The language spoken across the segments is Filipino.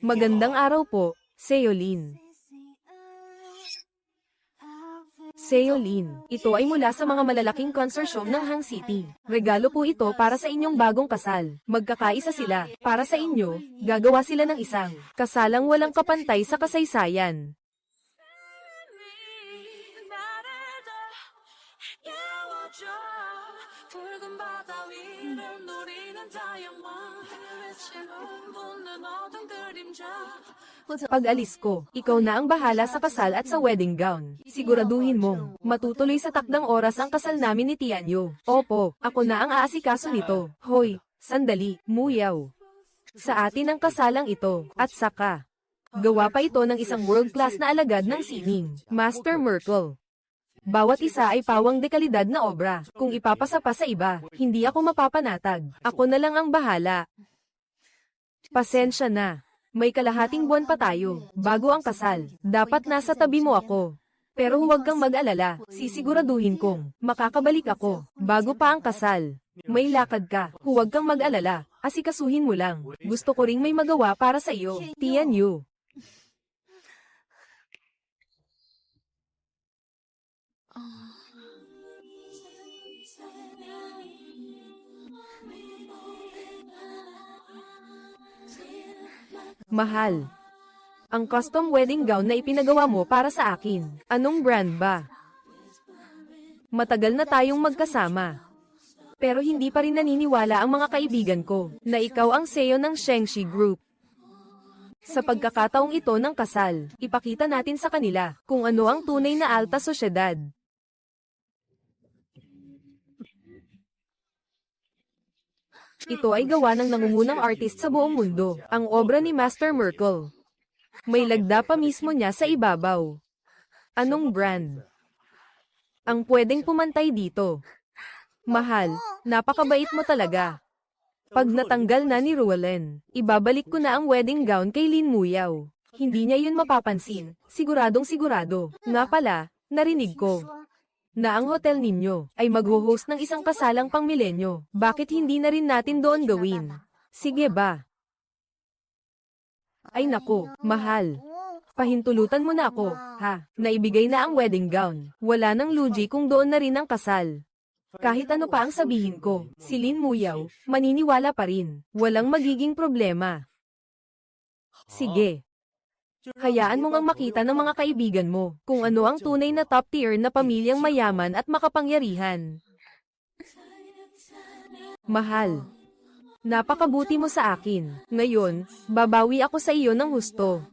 Magandang araw po, Seolin. Seolin, ito ay mula sa mga malalaking konsorsyum ng Hang City. Regalo po ito para sa inyong bagong kasal. Magkakaisa sila. Para sa inyo, gagawa sila ng isang kasalang walang kapantay sa kasaysayan. Pag alis ko, ikaw na ang bahala sa kasal at sa wedding gown. Siguraduhin mong matutuloy sa takdang oras ang kasal namin ni Tianyo. Opo, ako na ang aasikaso nito. Hoy, sandali, Muyaw. Sa atin ang kasalang ito, at saka, gawa pa ito ng isang world-class na alagad ng sining, Master Merkel. Bawat isa ay pawang dekalidad na obra. Kung ipapasa pa sa iba, hindi ako mapapanatag. Ako na lang ang bahala. Pasensya na. May kalahating buwan pa tayo, bago ang kasal. Dapat nasa tabi mo ako. Pero huwag kang mag-alala, sisiguraduhin kong makakabalik ako, bago pa ang kasal. May lakad ka, huwag kang mag-alala, asikasuhin mo lang. Gusto ko ring may magawa para sa iyo, Tianyu. Mahal. Ang custom wedding gown na ipinagawa mo para sa akin, anong brand ba? Matagal na tayong magkasama. Pero hindi pa rin naniniwala ang mga kaibigan ko, na ikaw ang CEO ng Shengshi Group. Sa pagkakataong ito ng kasal, ipakita natin sa kanila, kung ano ang tunay na alta sosyedad. Ito ay gawa ng nangungunang artist sa buong mundo, ang obra ni Master Merkel. May lagda pa mismo niya sa ibabaw. Anong brand? Ang pwedeng pumantay dito. Mahal, napakabait mo talaga. Pag natanggal na ni Ruelen, ibabalik ko na ang wedding gown kay Lin Muyaw. Hindi niya yun mapapansin, siguradong sigurado. Nga pala, narinig ko na ang hotel ninyo ay mag-host ng isang kasalang pangmilenyo. Bakit hindi na rin natin doon gawin? Sige ba? Ay nako, mahal. Pahintulutan mo na ako, ha? Naibigay na ang wedding gown. Wala nang lugi kung doon na rin ang kasal. Kahit ano pa ang sabihin ko, si Lin Muyaw, maniniwala pa rin. Walang magiging problema. Sige. Hayaan mo ngang makita ng mga kaibigan mo kung ano ang tunay na top tier na pamilyang mayaman at makapangyarihan. Mahal. Napakabuti mo sa akin. Ngayon, babawi ako sa iyo ng husto.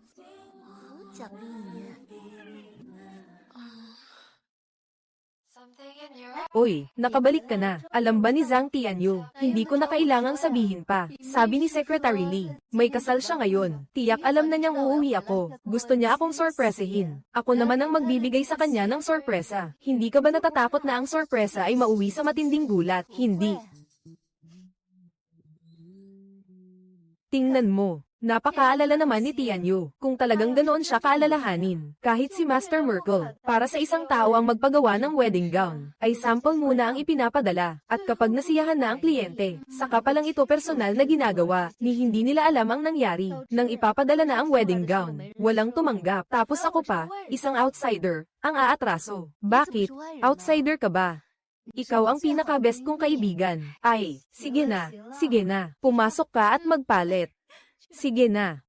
Oy, nakabalik ka na. Alam ba ni Zhang Tianyu, hindi ko na kailangang sabihin pa. Sabi ni Secretary Lee, may kasal siya ngayon. Tiyak alam na niyang uuwi ako. Gusto niya akong sorpresahin. Ako naman ang magbibigay sa kanya ng sorpresa. Hindi ka ba natatakot na ang sorpresa ay mauwi sa matinding gulat? Hindi. Tingnan mo. Napakaalala naman ni Tianyu, kung talagang ganoon siya kaalalahanin. Kahit si Master Merkel, para sa isang tao ang magpagawa ng wedding gown, ay sample muna ang ipinapadala, at kapag nasiyahan na ang kliyente, saka pa lang ito personal na ginagawa, ni hindi nila alam ang nangyari. Nang ipapadala na ang wedding gown, walang tumanggap, tapos ako pa, isang outsider, ang aatraso. Bakit? Outsider ka ba? Ikaw ang pinaka-best kong kaibigan. Ay, sige na, pumasok ka at magpalit. Sige na.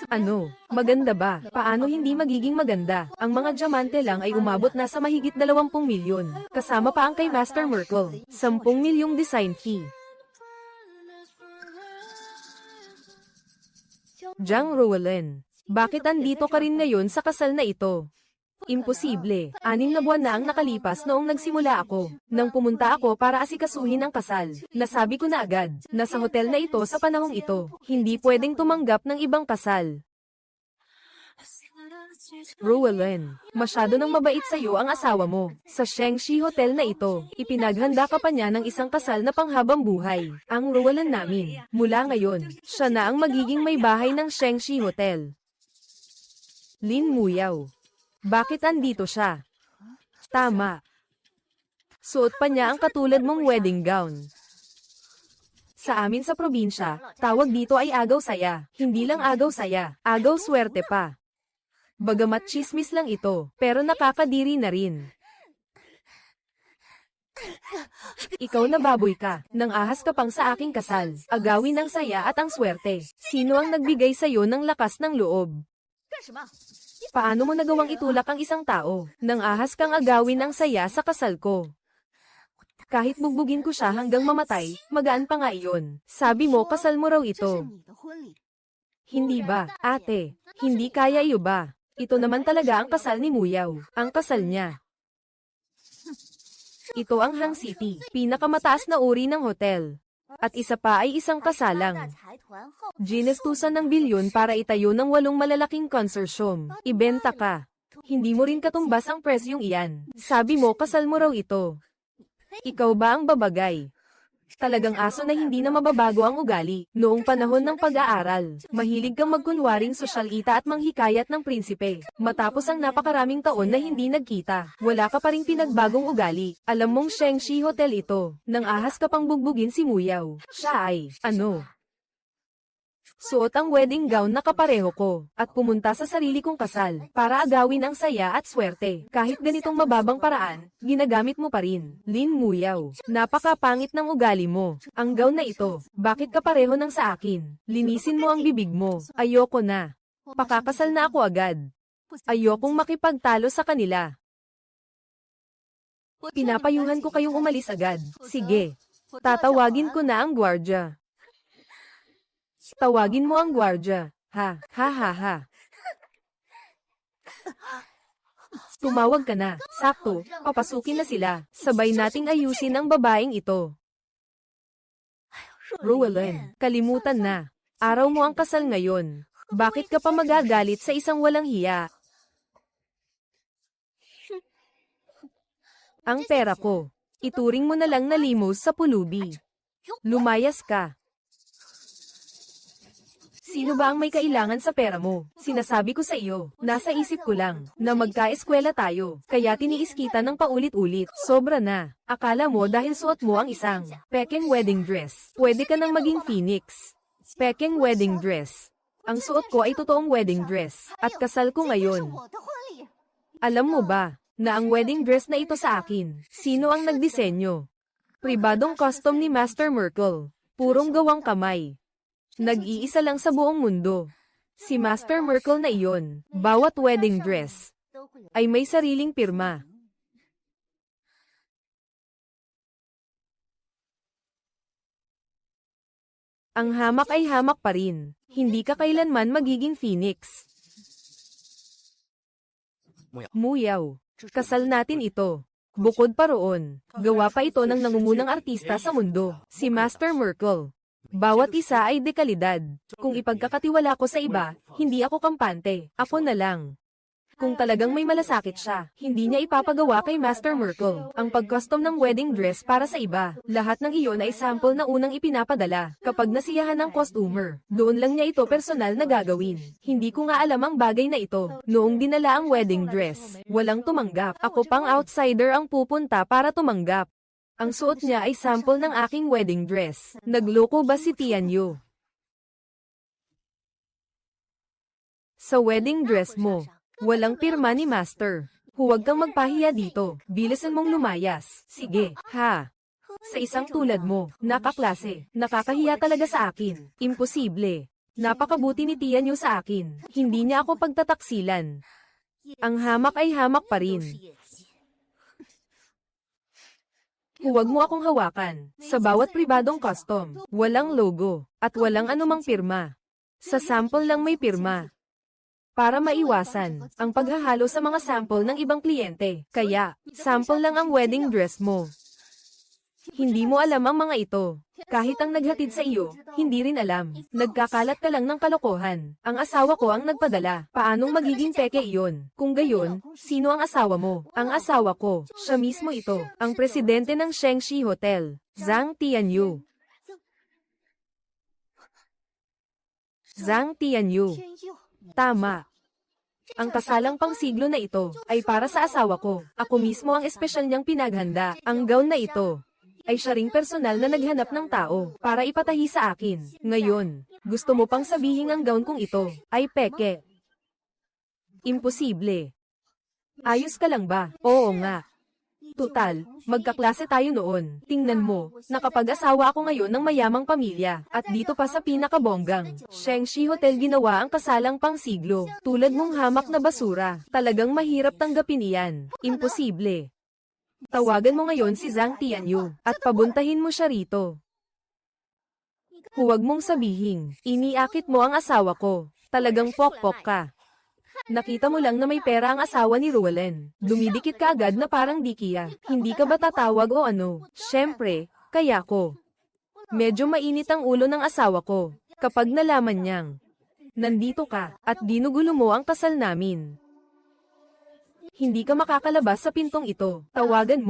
Ano, maganda ba? Paano hindi magiging maganda? Ang mga diamante lang ay umabot na sa mahigit 20 milyon. Kasama pa ang kay Master Merkel, 10 milyong design fee. Zhang Ruelen. Bakit andito ka rin ngayon sa kasal na ito? Imposible. 6 na buwan na ang nakalipas noong nagsimula ako. Nang pumunta ako para asikasuhin ang kasal, nasabi ko na agad, na sa hotel na ito sa panahong ito, hindi pwedeng tumanggap ng ibang kasal. Ruelen, masyado nang mabait sa iyo ang asawa mo. Sa Shengshi Hotel na ito, ipinaghanda ka pa niya ng isang kasal na panghabang buhay. Ang Ruelen namin, mula ngayon, siya na ang magiging may bahay ng Shengshi Hotel. Lin Muyaw. Bakit andito siya? Tama. Suot pa niya ang katulad mong wedding gown. Sa amin sa probinsya, tawag dito ay agaw saya. Hindi lang agaw saya, agaw swerte pa. Bagamat chismis lang ito, pero nakakadiri na rin. Ikaw na baboy ka, nang ahas ka pang sa aking kasal, agawin ng saya at ang swerte. Sino ang nagbigay sa'yo ng lakas ng loob? Paano mo nagawang itulak ang isang tao, nang ahas kang agawin ng saya sa kasal ko? Kahit bugbugin ko siya hanggang mamatay, magaan pa nga iyon. Sabi mo kasal mo raw ito. Hindi ba, ate? Hindi kaya iyo ba? Ito naman talaga ang kasal ni Muyaw, ang kasal niya. Ito ang Hang City, pinakamataas na uri ng hotel. At isa pa ay isang kasalang. Ginestusan ng bilyon para itayo ng 8 malalaking consortium. Ibenta ka. Hindi mo rin katumbas ang presyong iyan. Sabi mo kasal mo raw ito. Ikaw ba ang babagay? Talagang aso na hindi na mababago ang ugali. Noong panahon ng pag-aaral, mahilig kang magkunwaring sosyalita at manghikayat ng prinsipe. Matapos ang napakaraming taon na hindi nagkita, wala ka pa ring pinagbagong ugali. Alam mong Shengshi Hotel ito, nang ahas ka pang bugbugin si Muyaw. Siya ay, ano? Suot ang wedding gown na kapareho ko, at pumunta sa sarili kong kasal, para agawin ang saya at swerte. Kahit ganitong mababang paraan, ginagamit mo pa rin. Lin Muyaw, napakapangit ng ugali mo. Ang gown na ito, bakit kapareho ng sa akin? Linisin mo ang bibig mo. Ayoko na. Pakakasal na ako agad. Ayokong makipagtalo sa kanila. Pinapayuhan ko kayong umalis agad. Sige. Tatawagin ko na ang gwardya. Tawagin mo ang gwardya. Ha, ha ha ha. Tumawag ka na. Sakto, papasukin na sila. Sabay nating ayusin ang babaeng ito. Ruelen, kalimutan na. Araw mo ang kasal ngayon. Bakit ka pa magagalit sa isang walang hiya? Ang pera ko. Ituring mo na lang na limos sa pulubi. Lumayas ka. Sino ba ang may kailangan sa pera mo? Sinasabi ko sa iyo, nasa isip ko lang, na magka-eskwela tayo, kaya tiniis kita ng paulit-ulit. Sobra na. Akala mo dahil suot mo ang isang pekeng wedding dress, pwede ka nang maging phoenix. Pekeng wedding dress. Ang suot ko ay totoong wedding dress, at kasal ko ngayon. Alam mo ba, na ang wedding dress na ito sa akin, sino ang nagdisenyo? Pribadong custom ni Master Merkel. Purong gawang kamay. Nag-iisa lang sa buong mundo. Si Master Merkel na iyon, bawat wedding dress, ay may sariling pirma. Ang hamak ay hamak pa rin. Hindi ka kailanman magiging phoenix. Muyaw, kasal natin ito. Bukod pa roon, gawa pa ito ng nangungunang artista sa mundo, si Master Merkel. Bawat isa ay dekalidad. Kung ipagkakatiwala ko sa iba, hindi ako kampante, ako na lang. Kung talagang may malasakit siya, hindi niya ipapagawa kay Master Merkel ang pag-custom ng wedding dress para sa iba. Lahat ng iyon ay sample na unang ipinapadala. Kapag nasiyahan ng costumer, doon lang niya ito personal na gagawin. Hindi ko nga alam ang bagay na ito. Noong dinala ang wedding dress, walang tumanggap. Ako pang outsider ang pupunta para tumanggap. Ang suot niya ay sample ng aking wedding dress. Nagloko ba si Tianyu? Sa wedding dress mo, walang pirma ni Master. Huwag kang magpahiya dito. Bilisan mong lumayas. Sige, ha. Sa isang tulad mo, nakaklase, nakakahiya talaga sa akin. Imposible. Napakabuti ni Tianyu sa akin. Hindi niya ako pagtataksilan. Ang hamak ay hamak pa rin. Huwag mo akong hawakan. Sa bawat pribadong custom, walang logo, at walang anumang pirma. Sa sample lang may pirma. Para maiwasan ang paghahalo sa mga sample ng ibang kliyente. Kaya, sample lang ang wedding dress mo. Hindi mo alam ang mga ito. Kahit ang naghatid sa iyo, hindi rin alam. Nagkakalat ka lang ng kalokohan. Ang asawa ko ang nagpadala. Paanong magiging peke iyon? Kung gayon, sino ang asawa mo? Ang asawa ko, siya mismo ito. Ang presidente ng Shengshi Hotel, Zhang Tianyu. Zhang Tianyu. Tama. Ang kasalang pangsiglo na ito ay para sa asawa ko. Ako mismo ang espesyal niyang pinaghanda. Ang gown na ito ay siya ring personal na naghanap ng tao para ipatahi sa akin. Ngayon, gusto mo pang sabihin ang gown kong ito ay peke? Imposible. Ayos ka lang ba? Oo nga. Tutal, magkaklase tayo noon. Tingnan mo, nakapag-asawa ako ngayon ng mayamang pamilya, at dito pa sa pinakabonggang Shengshi Hotel ginawa ang kasalang pangsiglo. Tulad mong hamak na basura, talagang mahirap tanggapin iyan. Imposible. Tawagan mo ngayon si Zhang Tianyu, at pabuntahin mo siya rito. Huwag mong sabihin, iniakit mo ang asawa ko. Talagang pokpok ka. Nakita mo lang na may pera ang asawa ni Ruelen. Dumidikit ka agad na parang dikiya. Hindi ka ba tatawag o ano? Siyempre, kaya ko. Medyo mainit ang ulo ng asawa ko. Kapag nalaman niyang nandito ka, at dinugulo mo ang kasal namin. Hindi ka makakalabas sa pintong ito. Tawagan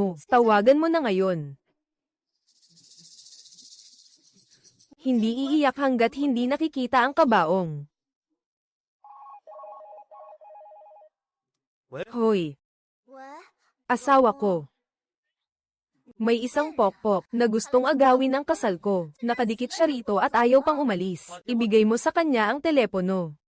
mo na ngayon. Hindi iiyak hanggat hindi nakikita ang kabaong. Hoy! Asawa ko. May isang pokpok na gustong agawin ang kasal ko. Nakadikit siya rito at ayaw pang umalis. Ibigay mo sa kanya ang telepono.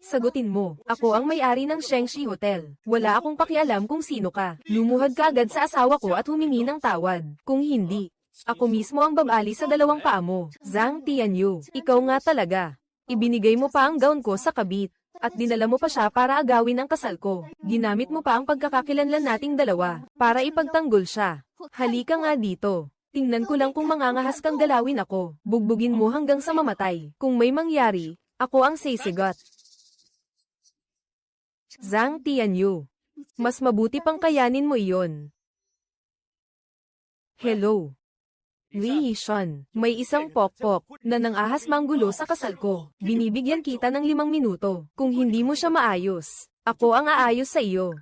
Sagutin mo, ako ang may-ari ng Shengshi Hotel. Wala akong pakialam kung sino ka. Lumuhad ka agad sa asawa ko at humingi ng tawad. Kung hindi, ako mismo ang babali sa dalawang paa mo. Zhang Tianyu, ikaw nga talaga. Ibinigay mo pa ang gown ko sa kabit. At dinala mo pa siya para agawin ang kasal ko. Ginamit mo pa ang pagkakakilanlan nating dalawa, para ipagtanggol siya. Halika nga dito. Tingnan ko lang kung mangangahas kang galawin ako. Bugbugin mo hanggang sa mamatay. Kung may mangyari, ako ang sisigot. Zhang Tianyu. Mas mabuti pang kayanin mo iyon. Hello. Li Yishan, may isang pokpok na nangahas manggulo sa kasal ko. Binibigyan kita ng 5 minuto. Kung hindi mo siya maayos, ako ang aayos sa iyo.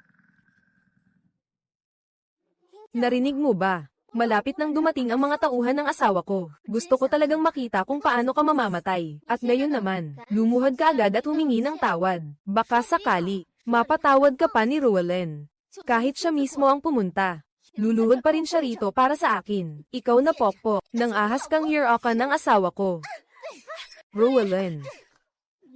Narinig mo ba? Malapit nang dumating ang mga tauhan ng asawa ko. Gusto ko talagang makita kung paano ka mamamatay. At ngayon naman, lumuhad ka agad at humingi ng tawad. Baka sakali, mapatawad ka pa ni Ruelen. Kahit siya mismo ang pumunta. Luluhod pa rin siya rito para sa akin. Ikaw na pokpok, nang ahas kang year-oka ng asawa ko. Ruelen.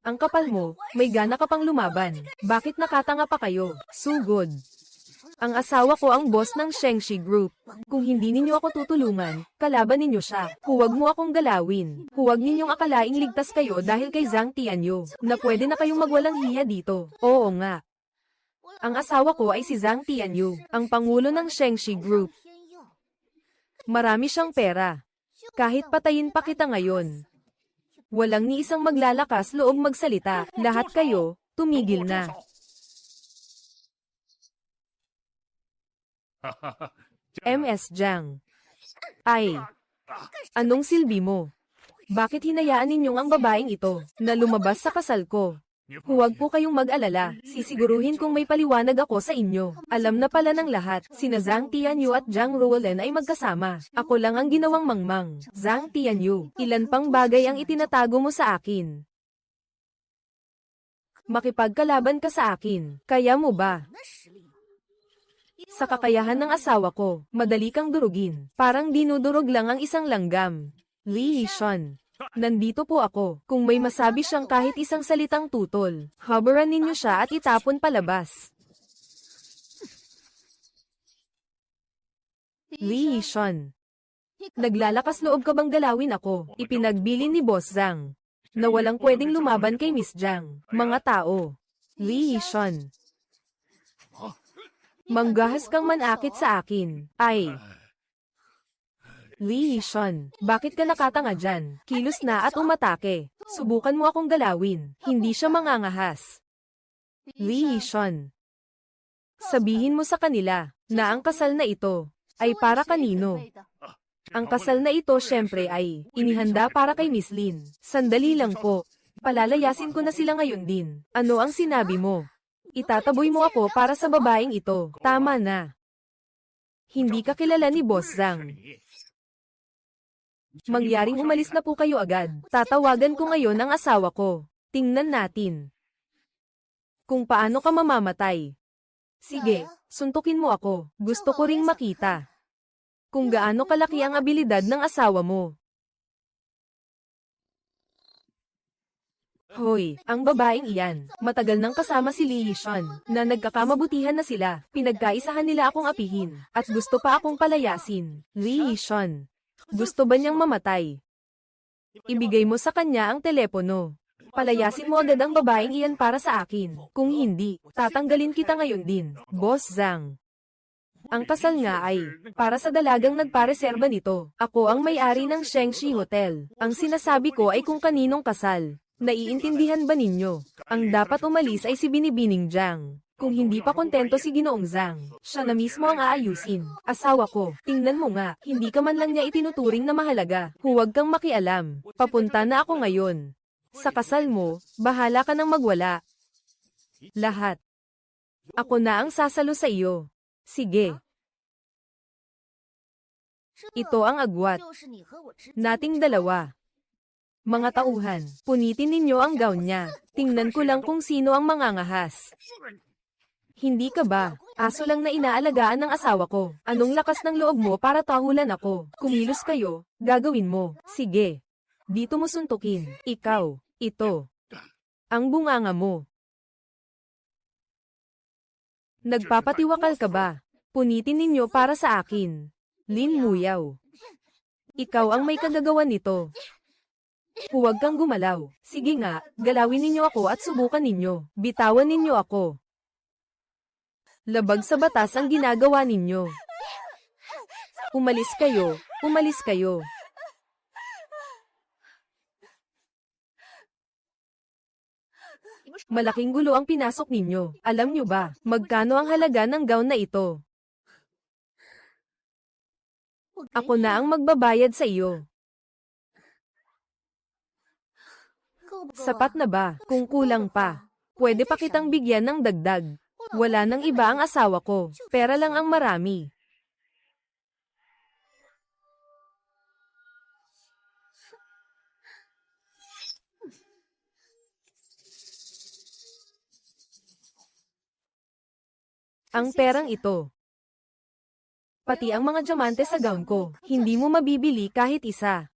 Ang kapal mo, may gana ka pang lumaban. Bakit nakatanga pa kayo? Sugod. Ang asawa ko ang boss ng Shengshi Group. Kung hindi ninyo ako tutulungan, kalaban ninyo siya. Huwag mo akong galawin. Huwag ninyong akalaing ligtas kayo dahil kay Zhang Tianyu, na pwede na kayong magwalang hiya dito. Oo nga. Ang asawa ko ay si Zhang Tianyu, ang pangulo ng Shengshi Group. Marami siyang pera. Kahit patayin pa kita ngayon, walang ni isang maglalakas loob magsalita. Lahat kayo, tumigil na. MS Zhang. Ay, anong silbi mo? Bakit hinayaan ninyong ang babaeng ito na lumabas sa kasal ko? Huwag po kayong mag-alala, sisiguruhin kong may paliwanag ako sa inyo. Alam na pala ng lahat, sina Zhang Tianyu at Zhang Ruelen ay magkasama. Ako lang ang ginawang mangmang. Zhang Tianyu, ilan pang bagay ang itinatago mo sa akin? Makipagkalaban ka sa akin, kaya mo ba? Sa kakayahan ng asawa ko, madali kang durugin. Parang dinudurog lang ang isang langgam. Li Yishan. Nandito po ako. Kung may masabi siyang kahit isang salitang tutol, habaran ninyo siya at itapon palabas. Li Yishan. Naglalakas loob ka bang galawin ako? Ipinagbili ni Boss Zhang na walang pwedeng lumaban kay Miss Zhang. Mga tao. Li Yishan. Manggahas kang manakit sa akin. Ay. Li Yishan, bakit ka nakatanga dyan? Kilos na at umatake. Subukan mo akong galawin. Hindi siya mangangahas. Li Yishan. Sabihin mo sa kanila na ang kasal na ito ay para kanino. Ang kasal na ito syempre ay inihanda para kay Miss Lin. Sandali lang po. Palalayasin ko na sila ngayon din. Ano ang sinabi mo? Itataboy mo ako para sa babaeng ito. Tama na. Hindi ka kilala ni Boss Zhang. Mangyaring umalis na po kayo agad. Tatawagan ko ngayon ang asawa ko. Tingnan natin. Kung paano ka mamamatay. Sige, suntukin mo ako. Gusto ko ring makita kung gaano kalaki ang abilidad ng asawa mo. Hoy, ang babaeng iyan, matagal nang kasama si Lee Yishun, na nagkakamabutihan na sila, pinagkaisahan nila akong apihin, at gusto pa akong palayasin. Lee Yishun, gusto ba niyang mamatay? Ibigay mo sa kanya ang telepono. Palayasin mo agad ang babaeng iyan para sa akin. Kung hindi, tatanggalin kita ngayon din, Boss Zhang. Ang kasal nga ay, para sa dalagang nagpareserba nito. Ako ang may-ari ng Shengshi Hotel. Ang sinasabi ko ay kung kaninong kasal. Naiintindihan ba ninyo? Ang dapat umalis ay si Binibining Zhang. Kung hindi pa kontento si Ginoong Zhang, siya na mismo ang aayusin. Asawa ko, tingnan mo nga, hindi ka man lang niya itinuturing na mahalaga. Huwag kang makialam. Papunta na ako ngayon. Sa kasal mo, bahala ka nang magwala. Lahat. Ako na ang sasalo sa iyo. Sige. Ito ang agwat nating dalawa. Mga tauhan, punitin ninyo ang gown niya. Tingnan ko lang kung sino ang mangangahas. Hindi ka ba? Aso lang na inaalagaan ng asawa ko. Anong lakas ng loob mo para tahulan ako? Kumilos kayo, gagawin mo. Sige. Dito mo suntukin. Ikaw, ito. Ang bunganga mo. Nagpapatiwakal ka ba? Punitin ninyo para sa akin. Lin Muyaw. Ikaw ang may kagagawan nito. Huwag kang gumalaw. Sige nga, galawin ninyo ako at subukan ninyo. Bitawan ninyo ako. Labag sa batas ang ginagawa ninyo. Umalis kayo, umalis kayo. Malaking gulo ang pinasok ninyo. Alam nyo ba, magkano ang halaga ng gown na ito? Ako na ang magbabayad sa iyo. Sapat na ba? Kung kulang pa, pwede pa kitang bigyan ng dagdag. Wala nang iba ang asawa ko. Pera lang ang marami. Ang perang ito. Pati ang mga diamante sa gown ko, hindi mo mabibili kahit isa.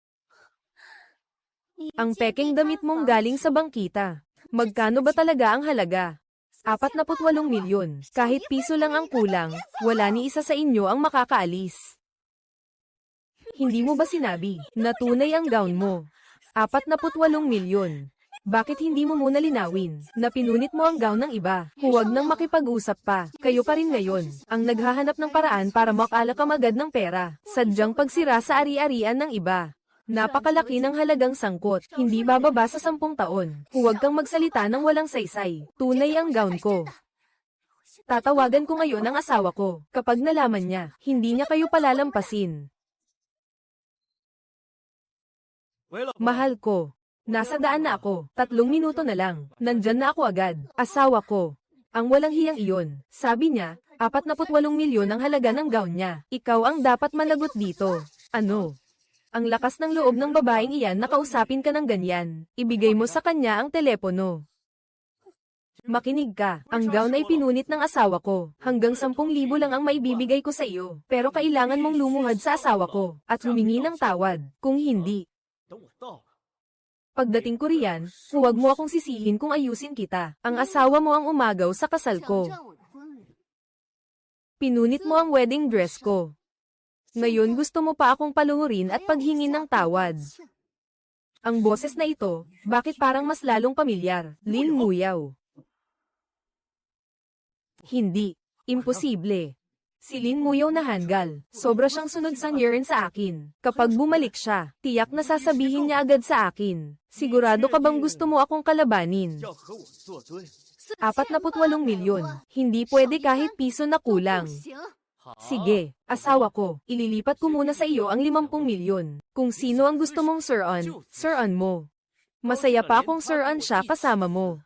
Ang peking damit mong galing sa bangkita. Magkano ba talaga ang halaga? 48 milyon. Kahit piso lang ang kulang, wala ni isa sa inyo ang makakaalis. Hindi mo ba sinabi na tunay ang gown mo? 48 milyon. Bakit hindi mo muna linawin na pinunit mo ang gown ng iba? Huwag nang makipag-usap pa. Kayo pa rin ngayon ang naghahanap ng paraan para makalakam agad ng pera. Sadyang pagsira sa ari-arian ng iba. Napakalaki ng halagang sangkot, hindi bababa sa 10 taon. Huwag kang magsalita ng walang saysay. Tunay ang gown ko. Tatawagan ko ngayon ang asawa ko. Kapag nalaman niya, hindi niya kayo palalampasin. Mahal ko. Nasa daan na ako. 3 minuto na lang. Nandyan na ako agad. Asawa ko. Ang walang hiyang iyon. Sabi niya, 48 milyon ang halaga ng gown niya. Ikaw ang dapat managot dito. Ano? Ang lakas ng loob ng babaeng iyan na kausapin ka ng ganyan. Ibigay mo sa kanya ang telepono. Makinig ka, ang gown ay pinunit ng asawa ko. Hanggang 10,000 lang ang maibibigay ko sa iyo. Pero kailangan mong lumuhad sa asawa ko, at humingi ng tawad. Kung hindi, pagdating ko riyan, huwag mo akong sisihin kung ayusin kita. Ang asawa mo ang umagaw sa kasal ko. Pinunit mo ang wedding dress ko. Ngayon gusto mo pa akong paluhurin at paghingin ng tawad. Ang boses na ito, bakit parang mas lalong pamilyar? Lin Muyaw. Hindi. Imposible. Si Lin Muyaw na hanggal. Sobra siyang sunod sa Niren sa akin. Kapag bumalik siya, tiyak na sasabihin niya agad sa akin. Sigurado ka bang gusto mo akong kalabanin? 48 milyon. Hindi pwede kahit piso na kulang. Sige, asawa ko, ililipat ko muna sa iyo ang 50 milyon. Kung sino ang gusto mong Sir-on mo. Masaya pa kung Sir-on siya kasama mo.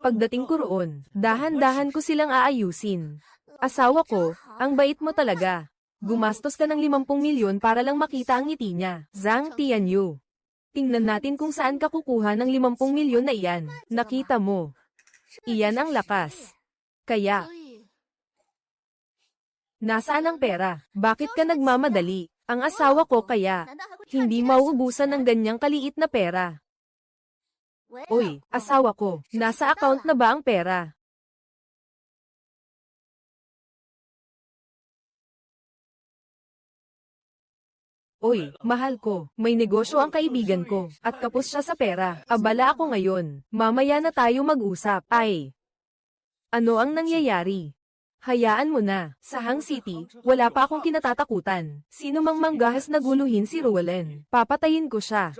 Pagdating ko roon, dahan-dahan ko silang aayusin. Asawa ko, ang bait mo talaga. Gumastos ka ng 50 milyon para lang makita ang ngiti niya. Zhang Tianyu. Tingnan natin kung saan ka kukuha ng 50 milyon na iyan. Nakita mo. Iyan ang lakas. Kaya, nasaan ang pera? Bakit ka nagmamadali? Ang asawa ko kaya, hindi mauubusan ng ganyang kaliit na pera. Uy, asawa ko, nasa account na ba ang pera? Uy, mahal ko, may negosyo ang kaibigan ko, at kapos siya sa pera. Abala ako ngayon, mamaya na tayo mag-usap. Ay, ano ang nangyayari? Hayaan mo na, sa Hang City, wala pa akong kinatatakutan. Sino mang manggahas na guluhin si Ruelen, papatayin ko siya.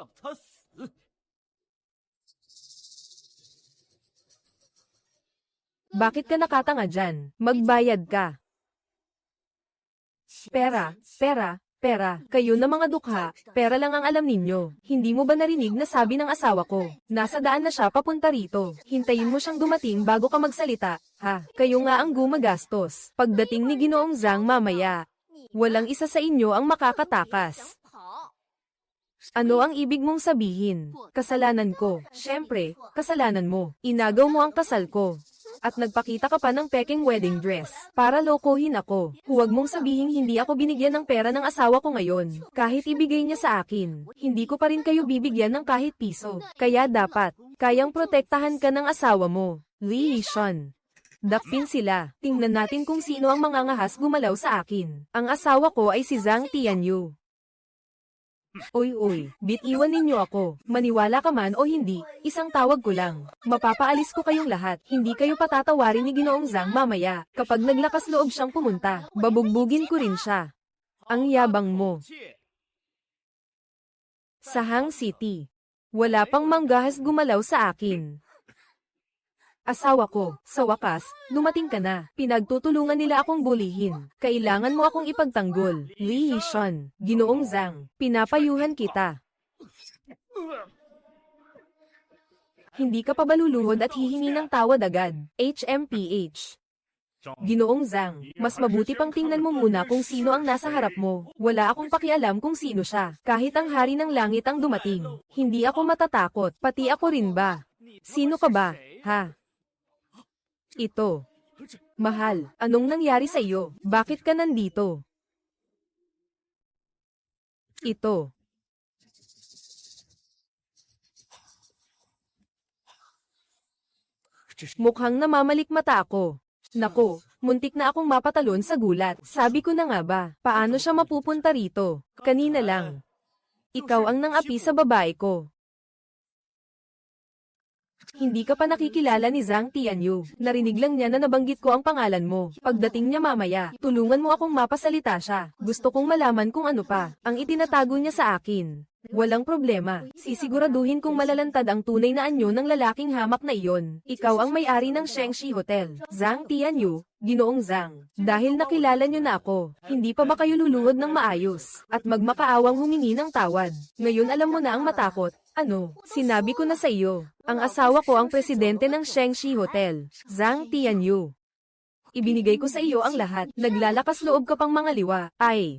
Bakit ka nakatanga dyan? Magbayad ka. Pera, pera, pera. Kayo na mga dukha, pera lang ang alam ninyo. Hindi mo ba narinig na sabi ng asawa ko? Nasa daan na siya papunta rito. Hintayin mo siyang dumating bago ka magsalita. Ha, kayo nga ang gumagastos. Pagdating ni Ginoong Zhang mamaya, walang isa sa inyo ang makakatakas. Ano ang ibig mong sabihin? Kasalanan ko. Siyempre, kasalanan mo. Inagaw mo ang kasal ko. At nagpakita ka pa ng peking wedding dress, para lokohin ako. Huwag mong sabihing hindi ako binigyan ng pera ng asawa ko ngayon. Kahit ibigay niya sa akin, hindi ko pa rin kayo bibigyan ng kahit piso. Kaya dapat, kayang protektahan ka ng asawa mo. Li Yishan. Dakpin sila. Tingnan natin kung sino ang mangangahas gumalaw sa akin. Ang asawa ko ay si Zhang Tianyu. Uy, bitiwan ninyo ako. Maniwala ka man o hindi, isang tawag ko lang. Mapapaalis ko kayong lahat. Hindi kayo patatawarin ni Ginoong Zhang mamaya. Kapag naglakas loob siyang pumunta, babugbugin ko rin siya. Ang yabang mo. Sa Hang City, wala pang manggahas gumalaw sa akin. Asawa ko, sa wakas, dumating ka na. Pinagtutulungan nila akong bulihin. Kailangan mo akong ipagtanggol. Li Yishan, Ginoong Zhang, pinapayuhan kita. Hindi ka pa baluluhod at hihingi ng tawad agad. HMPH. Ginoong Zhang, mas mabuti pang tingnan mo muna kung sino ang nasa harap mo. Wala akong pakialam kung sino siya. Kahit ang hari ng langit ang dumating, hindi ako matatakot. Pati ako rin ba? Sino ka ba, ha? Ito. Mahal, anong nangyari sa iyo? Bakit ka nandito? Ito. Mukhang namamalikmata ako. Nako, muntik na akong mapatalon sa gulat. Sabi ko na nga ba, paano siya mapupunta rito? Kanina lang. Ikaw ang nang-api sa babae ko. Hindi ka pa nakikilala ni Zhang Tianyu. Narinig lang niya na nabanggit ko ang pangalan mo. Pagdating niya mamaya, tulungan mo akong mapasalita siya. Gusto kong malaman kung ano pa ang itinatago niya sa akin. Walang problema. Sisiguraduhin kong malalantad ang tunay na anyo ng lalaking hamak na iyon. Ikaw ang may-ari ng Shengshi Hotel. Zhang Tianyu, Ginoong Zhang. Dahil nakilala niyo na ako, hindi pa ba kayo luluhod ng maayos at magmakaawang humingi ng tawad? Ngayon alam mo na ang matakot. Ano, sinabi ko na sa iyo. Ang asawa ko ang presidente ng Shengshi Hotel, Zhang Tianyu. Ibinigay ko sa iyo ang lahat. Naglalakas loob ka pang mga liwa. Ay,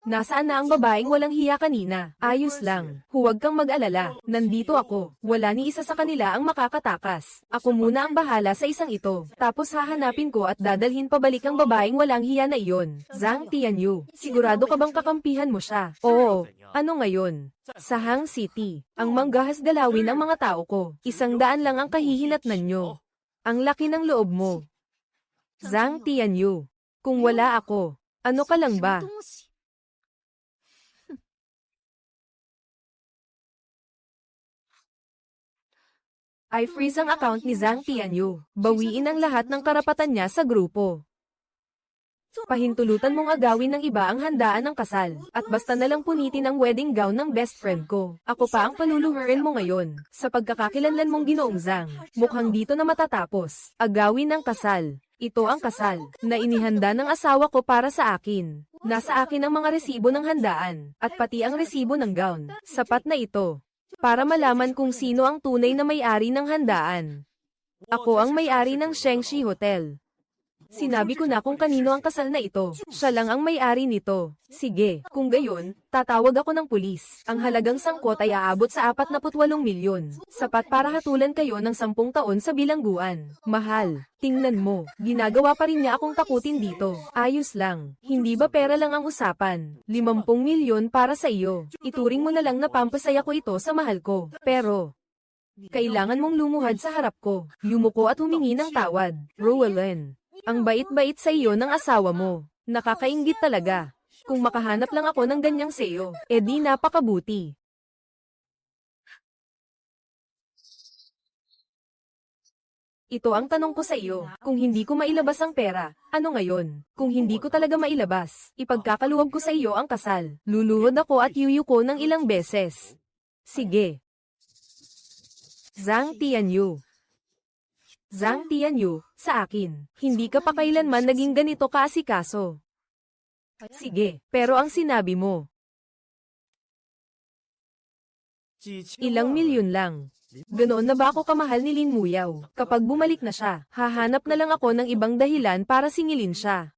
nasaan na ang babaeng walang hiya kanina? Ayos lang. Huwag kang mag-alala. Nandito ako. Wala ni isa sa kanila ang makakatakas. Ako muna ang bahala sa isang ito. Tapos hahanapin ko at dadalhin pabalik ang babaeng walang hiya na iyon. Zhang Tianyu, sigurado ka bang kakampihan mo siya? Oo. Ano ngayon? Sa Hang City, ang manggahas galawin ang mga tao ko. 100 lang ang kahihinatnan nyo. Ang laki ng loob mo. Zhang Tianyu, kung wala ako, ano ka lang ba? I freeze ang account ni Zhang Tianyu. Bawiin ang lahat ng karapatan niya sa grupo. Pahintulutan mong agawin ng iba ang handaan ng kasal, at basta na lang punitin ang wedding gown ng best friend ko. Ako pa ang paluluhurin mo ngayon. Sa pagkakakilanlan mong Ginoong Zhang, mukhang dito na matatapos. Agawin ng kasal. Ito ang kasal, na inihanda ng asawa ko para sa akin. Nasa akin ang mga resibo ng handaan, at pati ang resibo ng gown. Sapat na ito. Para malaman kung sino ang tunay na may-ari ng handaan. Ako ang may-ari ng Shengshi Hotel. Sinabi ko na kung kanino ang kasal na ito. Siya lang ang may-ari nito. Sige, kung gayon, tatawag ako ng pulis. Ang halagang sangkot ay aabot sa 48 milyon. Sapat para hatulan kayo ng 10 taon sa bilangguan. Mahal, tingnan mo, ginagawa pa rin niya akong takutin dito. Ayos lang, hindi ba pera lang ang usapan? 50 milyon para sa iyo. Ituring mo na lang na pampasaya ko ito sa mahal ko. Pero, kailangan mong lumuhad sa harap ko. Yumuko at humingi ng tawad. Rowan, ang bait-bait sa iyo ng asawa mo. Nakakainggit talaga. Kung makahanap lang ako ng ganyang seyo, edi napakabuti. Ito ang tanong ko sa iyo, kung hindi ko mailabas ang pera, ano ngayon? Kung hindi ko talaga mailabas, ipagkakaluwag ko sa iyo ang kasal. Luluhod ako at yuyuko ng ilang beses. Sige. Zhang Tianyu. Zhang Tianyu, sa akin, hindi ka pa kailanman naging ganito kaasikaso. Sige, pero ang sinabi mo, ilang milyon lang. Ganoon na ba ako kamahal ni Lin Muyaw? Kapag bumalik na siya, hahanap na lang ako ng ibang dahilan para singilin siya.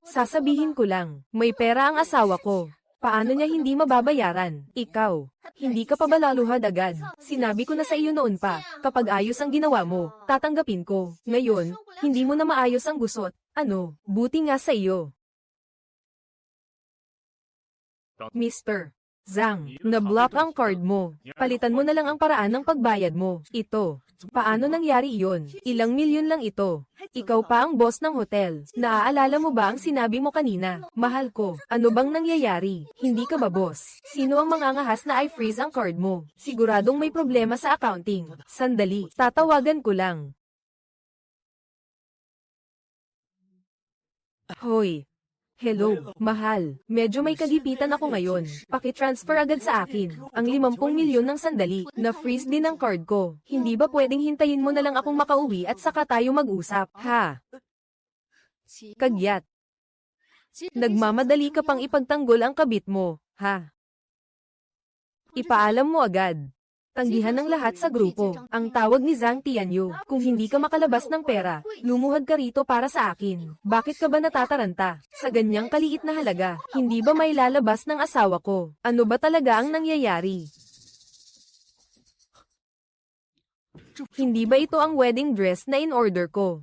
Sasabihin ko lang, may pera ang asawa ko. Paano niya hindi mababayaran? Ikaw, hindi ka pa ba laluhad agad? Sinabi ko na sa iyo noon pa, kapag ayos ang ginawa mo, tatanggapin ko. Ngayon, hindi mo na maayos ang gusot. Ano, buti nga sa iyo. Mr. Zhang, na-block ang card mo. Palitan mo na lang ang paraan ng pagbayad mo. Ito. Paano nangyari iyon? Ilang milyon lang ito. Ikaw pa ang boss ng hotel. Naaalala mo ba ang sinabi mo kanina? Mahal ko. Ano bang nangyayari? Hindi ka ba boss? Sino ang mangangahas na i-freeze ang card mo? Siguradong may problema sa accounting. Sandali, tatawagan ko lang. Hoy. Hello, mahal. Medyo may kagipitan ako ngayon. Paki-transfer agad sa akin. Ang 50 milyon ng sandali. Na-freeze din ang card ko. Hindi ba pwedeng hintayin mo na lang akong makauwi at saka tayo mag-usap? Ha? Kagyat. Nagmamadali ka pang ipagtanggol ang kabit mo, ha? Ipaalam mo agad. Tanggihan ng lahat sa grupo. Ang tawag ni Zhang Tianyu. Kung hindi ka makalabas ng pera, lumuhad ka rito para sa akin. Bakit ka ba natataranta? Sa ganyang kaliit na halaga, hindi ba may lalabas ng asawa ko? Ano ba talaga ang nangyayari? Hindi ba ito ang wedding dress na in-order ko?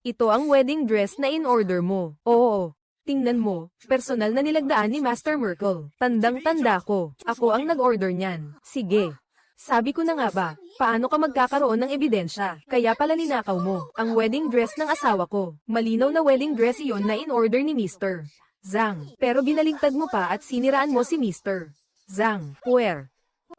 Ito ang wedding dress na in-order mo. Oo. Tingnan mo, personal na nilagdaan ni Master Merkel. Tandang-tanda ko. Ako ang nag-order niyan. Sige. Sabi ko na nga ba, paano ka magkakaroon ng ebidensya? Kaya pala ninakaw mo ang wedding dress ng asawa ko. Malinaw na wedding dress iyon na in-order ni Mr. Zhang. Pero binaligtad mo pa at siniraan mo si Mr. Zhang. Where?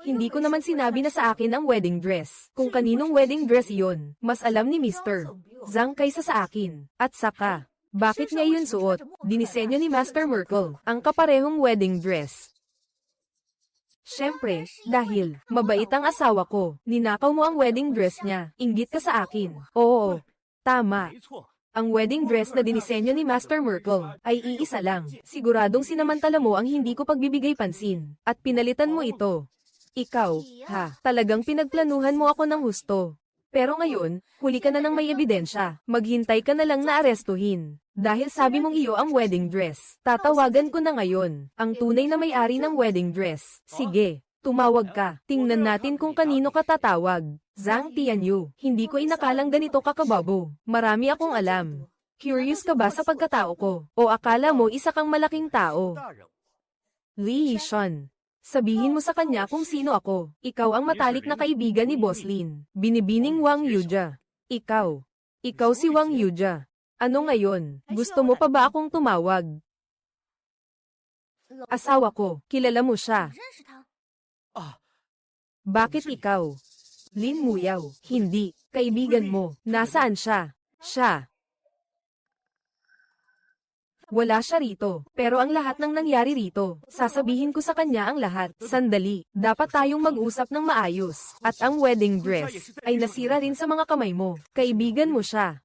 Hindi ko naman sinabi na sa akin ang wedding dress. Kung kaninong wedding dress iyon, mas alam ni Mr. Zhang kaysa sa akin. At saka, bakit niya yun suot? Dinisenyo ni Master Merkel ang kaparehong wedding dress. Siyempre, dahil mabait ang asawa ko, ninakaw mo ang wedding dress niya. Inggit ka sa akin. Oo, tama. Ang wedding dress na dinisenyo ni Master Merkel ay iisa lang. Siguradong sinamantala mo ang hindi ko pagbibigay pansin. At pinalitan mo ito. Ikaw, ha, talagang pinagplanuhan mo ako ng husto. Pero ngayon, huli ka na ng may ebidensya. Maghintay ka na lang na arestuhin. Dahil sabi mong iyo ang wedding dress. Tatawagan ko na ngayon ang tunay na may-ari ng wedding dress. Sige, tumawag ka. Tingnan natin kung kanino ka tatawag. Zhang Tianyu, hindi ko inakalang ganito kakababo. Marami akong alam. Curious ka ba sa pagkatao ko? O akala mo isa kang malaking tao? Li Yishan. Sabihin mo sa kanya kung sino ako. Ikaw ang matalik na kaibigan ni Boss Lin. Binibining Wang Yuja. Ikaw. Ikaw si Wang Yuja. Ano ngayon? Gusto mo pa ba akong tumawag? Asawa ko. Kilala mo siya. Bakit ikaw? Lin Muyaw. Hindi. Kaibigan mo. Nasaan siya? Siya. Wala siya rito. Pero ang lahat ng nangyari rito, sasabihin ko sa kanya ang lahat. Sandali, dapat tayong mag-usap ng maayos. At ang wedding dress ay nasira rin sa mga kamay mo. Kaibigan mo siya.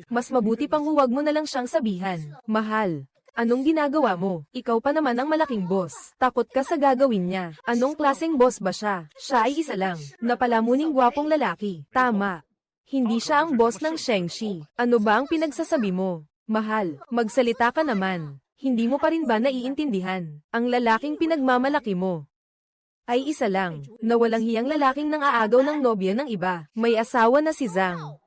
Mas mabuti pang huwag mo na lang siyang sabihan. Mahal. Anong ginagawa mo? Ikaw pa naman ang malaking boss. Takot ka sa gagawin niya. Anong klaseng boss ba siya? Siya ay isa lang. Napalamuning gwapong lalaki. Tama. Hindi siya ang boss ng Shengshi. Ano ba ang pinagsasabi mo? Mahal, magsalita ka naman. Hindi mo pa rin ba naiintindihan? Ang lalaking pinagmamalaki mo ay isa lang, na walang hiyang lalaking nang aagaw ng nobya ng iba. May asawa na si Zhang.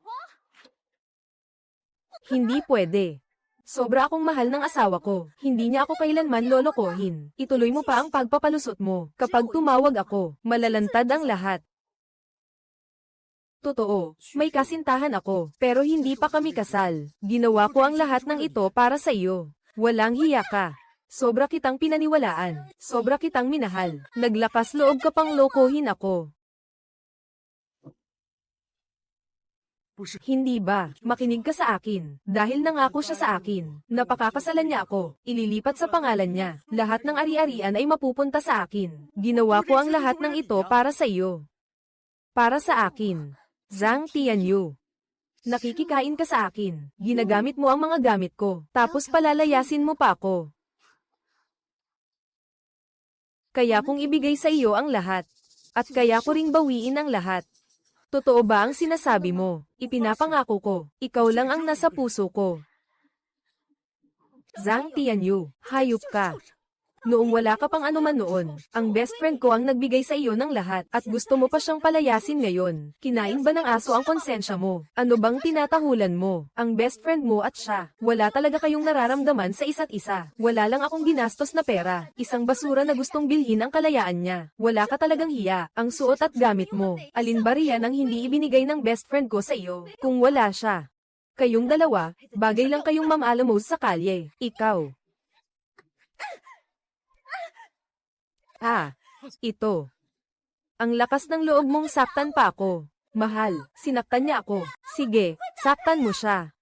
Hindi pwede. Sobra akong mahal ng asawa ko. Hindi niya ako kailanman lolokohin. Ituloy mo pa ang pagpapalusot mo. Kapag tumawag ako, malalantad ang lahat. Totoo, may kasintahan ako, pero hindi pa kami kasal. Ginawa ko ang lahat ng ito para sa iyo. Walang hiya ka. Sobra kitang pinaniwalaan. Sobra kitang minahal. Naglakas loob ka pang lokohin ako. Hindi ba? Makinig ka sa akin. Dahil nangako siya sa akin. Napakakasalan niya ako. Ililipat sa pangalan niya. Lahat ng ari-arian ay mapupunta sa akin. Ginawa ko ang lahat ng ito para sa iyo. Para sa akin. Zhang Tianyu. Nakikikain ka sa akin. Ginagamit mo ang mga gamit ko. Tapos palalayasin mo pa ako. Kaya kong ibigay sa iyo ang lahat. At kaya ko ring bawiin ang lahat. Totoo ba ang sinasabi mo? Ipinapangako ko, ikaw lang ang nasa puso ko. Zhang Tianyu, hayop ka. Noong wala ka pang anuman noon, ang best friend ko ang nagbigay sa iyo ng lahat at gusto mo pa siyang palayasin ngayon. Kinain ba ng aso ang konsensya mo? Ano bang tinatahulan mo? Ang best friend mo at siya, wala talaga kayong nararamdaman sa isa't isa. Wala lang akong ginastos na pera. Isang basura na gustong bilhin ang kalayaan niya. Wala ka talagang hiya. Ang suot at gamit mo. Alin ba riyan ang hindi ibinigay ng best friend ko sa iyo? Kung wala siya. Kayong dalawa, bagay lang kayong mamaalamos sa kalye. Ikaw. Ito. Ang lakas ng loob mong saktan pa ako. Mahal, sinaktan niya ako. Sige, saktan mo siya.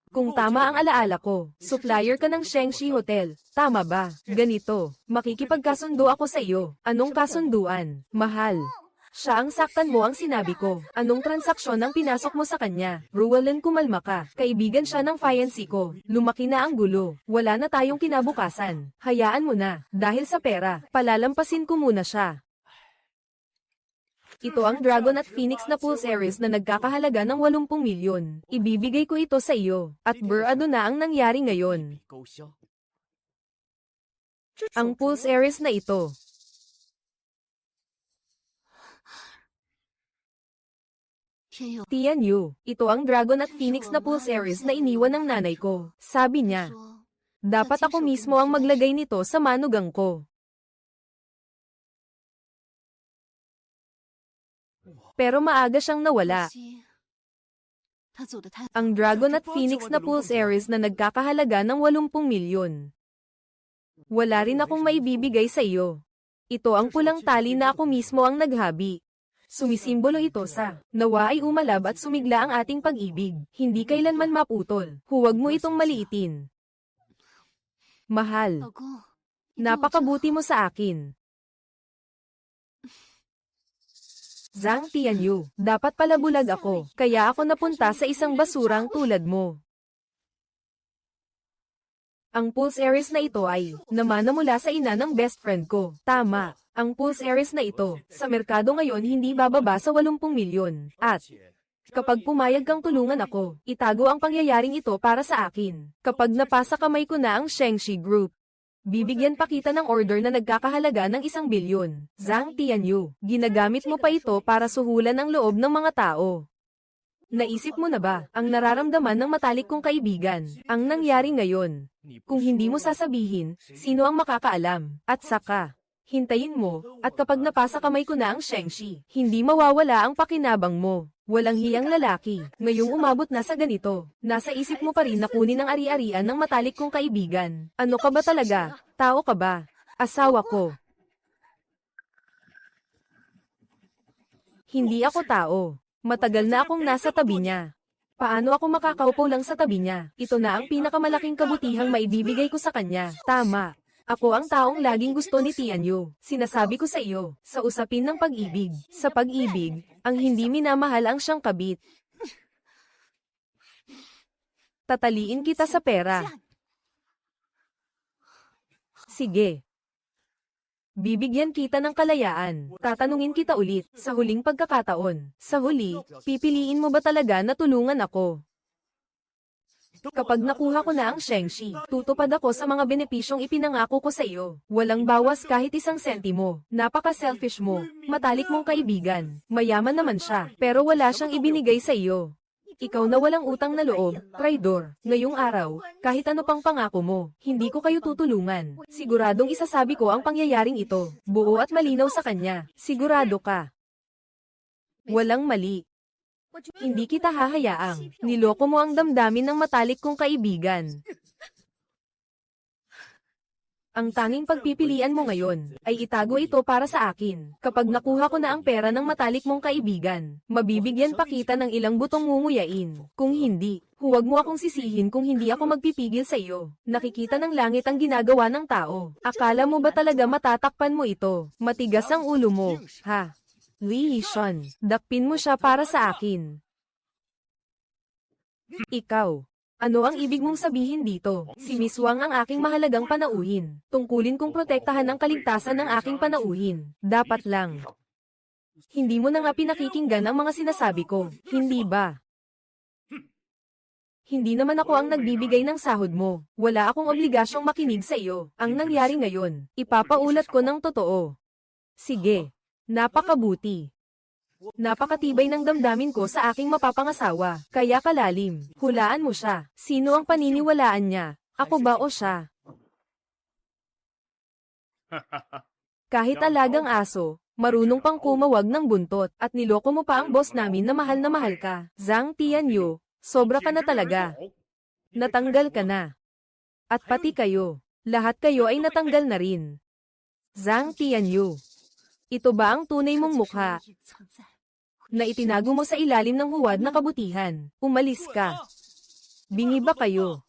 Kung tama ang alaala ko, supplier ka ng Shengshi Hotel. Tama ba? Ganito, makikipagkasundo ako sa iyo. Anong kasunduan? Mahal. Siya ang saktan mo ang sinabi ko. Anong transaksyon ang pinasok mo sa kanya? Ruwalan, kumalma ka. Kaibigan siya ng fiancé ko. Lumaki na ang gulo. Wala na tayong kinabukasan. Hayaan mo na. Dahil sa pera, palalampasin ko muna siya. Ito ang Dragon at Phoenix na Pulse Ares na nagkakahalaga ng 80 milyon. Ibibigay ko ito sa iyo. At ano na ang nangyari ngayon? Ang Pulse Ares na ito. Tianyu, ito ang Dragon at Phoenix na Pulse Ares na iniwan ng nanay ko. Sabi niya, dapat ako mismo ang maglagay nito sa manugang ko. Pero maaga siyang nawala. Ang Dragon at Phoenix na Pulse Ares na nagkakahalaga ng 80 milyon. Wala rin akong maibibigay sa iyo. Ito ang pulang tali na ako mismo ang naghabi. Sumisimbolo ito sa nawa ay umalab at sumigla ang ating pag-ibig. Hindi kailanman maputol. Huwag mo itong maliitin. Mahal. Napakabuti mo sa akin. Zhang Tianyu, dapat pala bulag ako. Kaya ako napunta sa isang basurang tulad mo. Ang Pulse Ares na ito ay namana mula sa ina ng best friend ko. Tama. Ang Pulse Ares na ito, sa merkado ngayon hindi bababa sa 80 milyon. At kapag pumayag kang tulungan ako, itago ang pangyayaring ito para sa akin. Kapag napasa kamay ko na ang Shengshi Group, bibigyan pa kita ng order na nagkakahalaga ng 1 bilyon. Zhang Tianyu, ginagamit mo pa ito para suhulan ang loob ng mga tao. Naisip mo na ba ang nararamdaman ng matalik kong kaibigan, ang nangyari ngayon? Kung hindi mo sasabihin, sino ang makakaalam? At saka, hintayin mo, at kapag napasa kamay ko na ang Shengshi, hindi mawawala ang pakinabang mo. Walang hiyang lalaki, ngayong umabot na sa ganito, nasa isip mo pa rin na kunin ang ari-arian ng matalik kong kaibigan. Ano ka ba talaga? Tao ka ba? Asawa ko. Hindi ako tao. Matagal na akong nasa tabi niya. Paano ako makakaupo lang sa tabi niya? Ito na ang pinakamalaking kabutihang maibibigay ko sa kanya. Tama. Ako ang taong laging gusto ni Tianyu. Sinasabi ko sa iyo, sa usapin ng pag-ibig. Sa pag-ibig, ang hindi minamahal ang siyang kabit. Tataliin kita sa pera. Sige. Bibigyan kita ng kalayaan. Tatanungin kita ulit, sa huling pagkakataon. Sa huli, pipiliin mo ba talaga na tulungan ako? Kapag nakuha ko na ang Shengshi, tutupad ako sa mga benepisyong ipinangako ko sa iyo. Walang bawas kahit isang sentimo. Napaka-selfish mo. Matalik mong kaibigan. Mayaman naman siya, pero wala siyang ibinigay sa iyo. Ikaw na walang utang na loob, traidor. Ngayong araw, kahit ano pang pangako mo, hindi ko kayo tutulungan. Siguradong isasabi ko ang pangyayaring ito. Buo at malinaw sa kanya. Sigurado ka. Walang mali. Hindi kita hahayaang niloko mo ang damdamin ng matalik kong kaibigan. Ang tanging pagpipilian mo ngayon ay itago ito para sa akin. Kapag nakuha ko na ang pera ng matalik mong kaibigan, mabibigyan pa kita ng ilang butong ngunguyain. Kung hindi, huwag mo akong sisihin kung hindi ako magpipigil sa iyo. Nakikita ng langit ang ginagawa ng tao. Akala mo ba talaga matatakpan mo ito? Matigas ang ulo mo, ha? Li Yishan, dakpin mo siya para sa akin. Ikaw. Ano ang ibig mong sabihin dito? Si Miss Wang ang aking mahalagang panauhin. Tungkulin kong protektahan ang kaligtasan ng aking panauhin. Dapat lang. Hindi mo na nga pinakikinggan ang mga sinasabi ko, hindi ba? Hindi naman ako ang nagbibigay ng sahod mo. Wala akong obligasyong makinig sa iyo. Ang nangyari ngayon, ipapaulat ko ng totoo. Sige. Napakabuti. Napakatibay ng damdamin ko sa aking mapapangasawa, kaya kalalim. Hulaan mo siya. Sino ang paniniwalaan niya? Ako ba o siya? Kahit alagang aso, marunong pang kumawag ng buntot, at niloko mo pa ang boss namin na mahal ka. Zhang Tianyu, sobra ka na talaga. Natanggal ka na. At pati kayo. Lahat kayo ay natanggal na rin. Zhang Tianyu. Ito ba ang tunay mong mukha? Na itinago mo sa ilalim ng huwad na kabutihan. Umalis ka. Bingi ba kayo?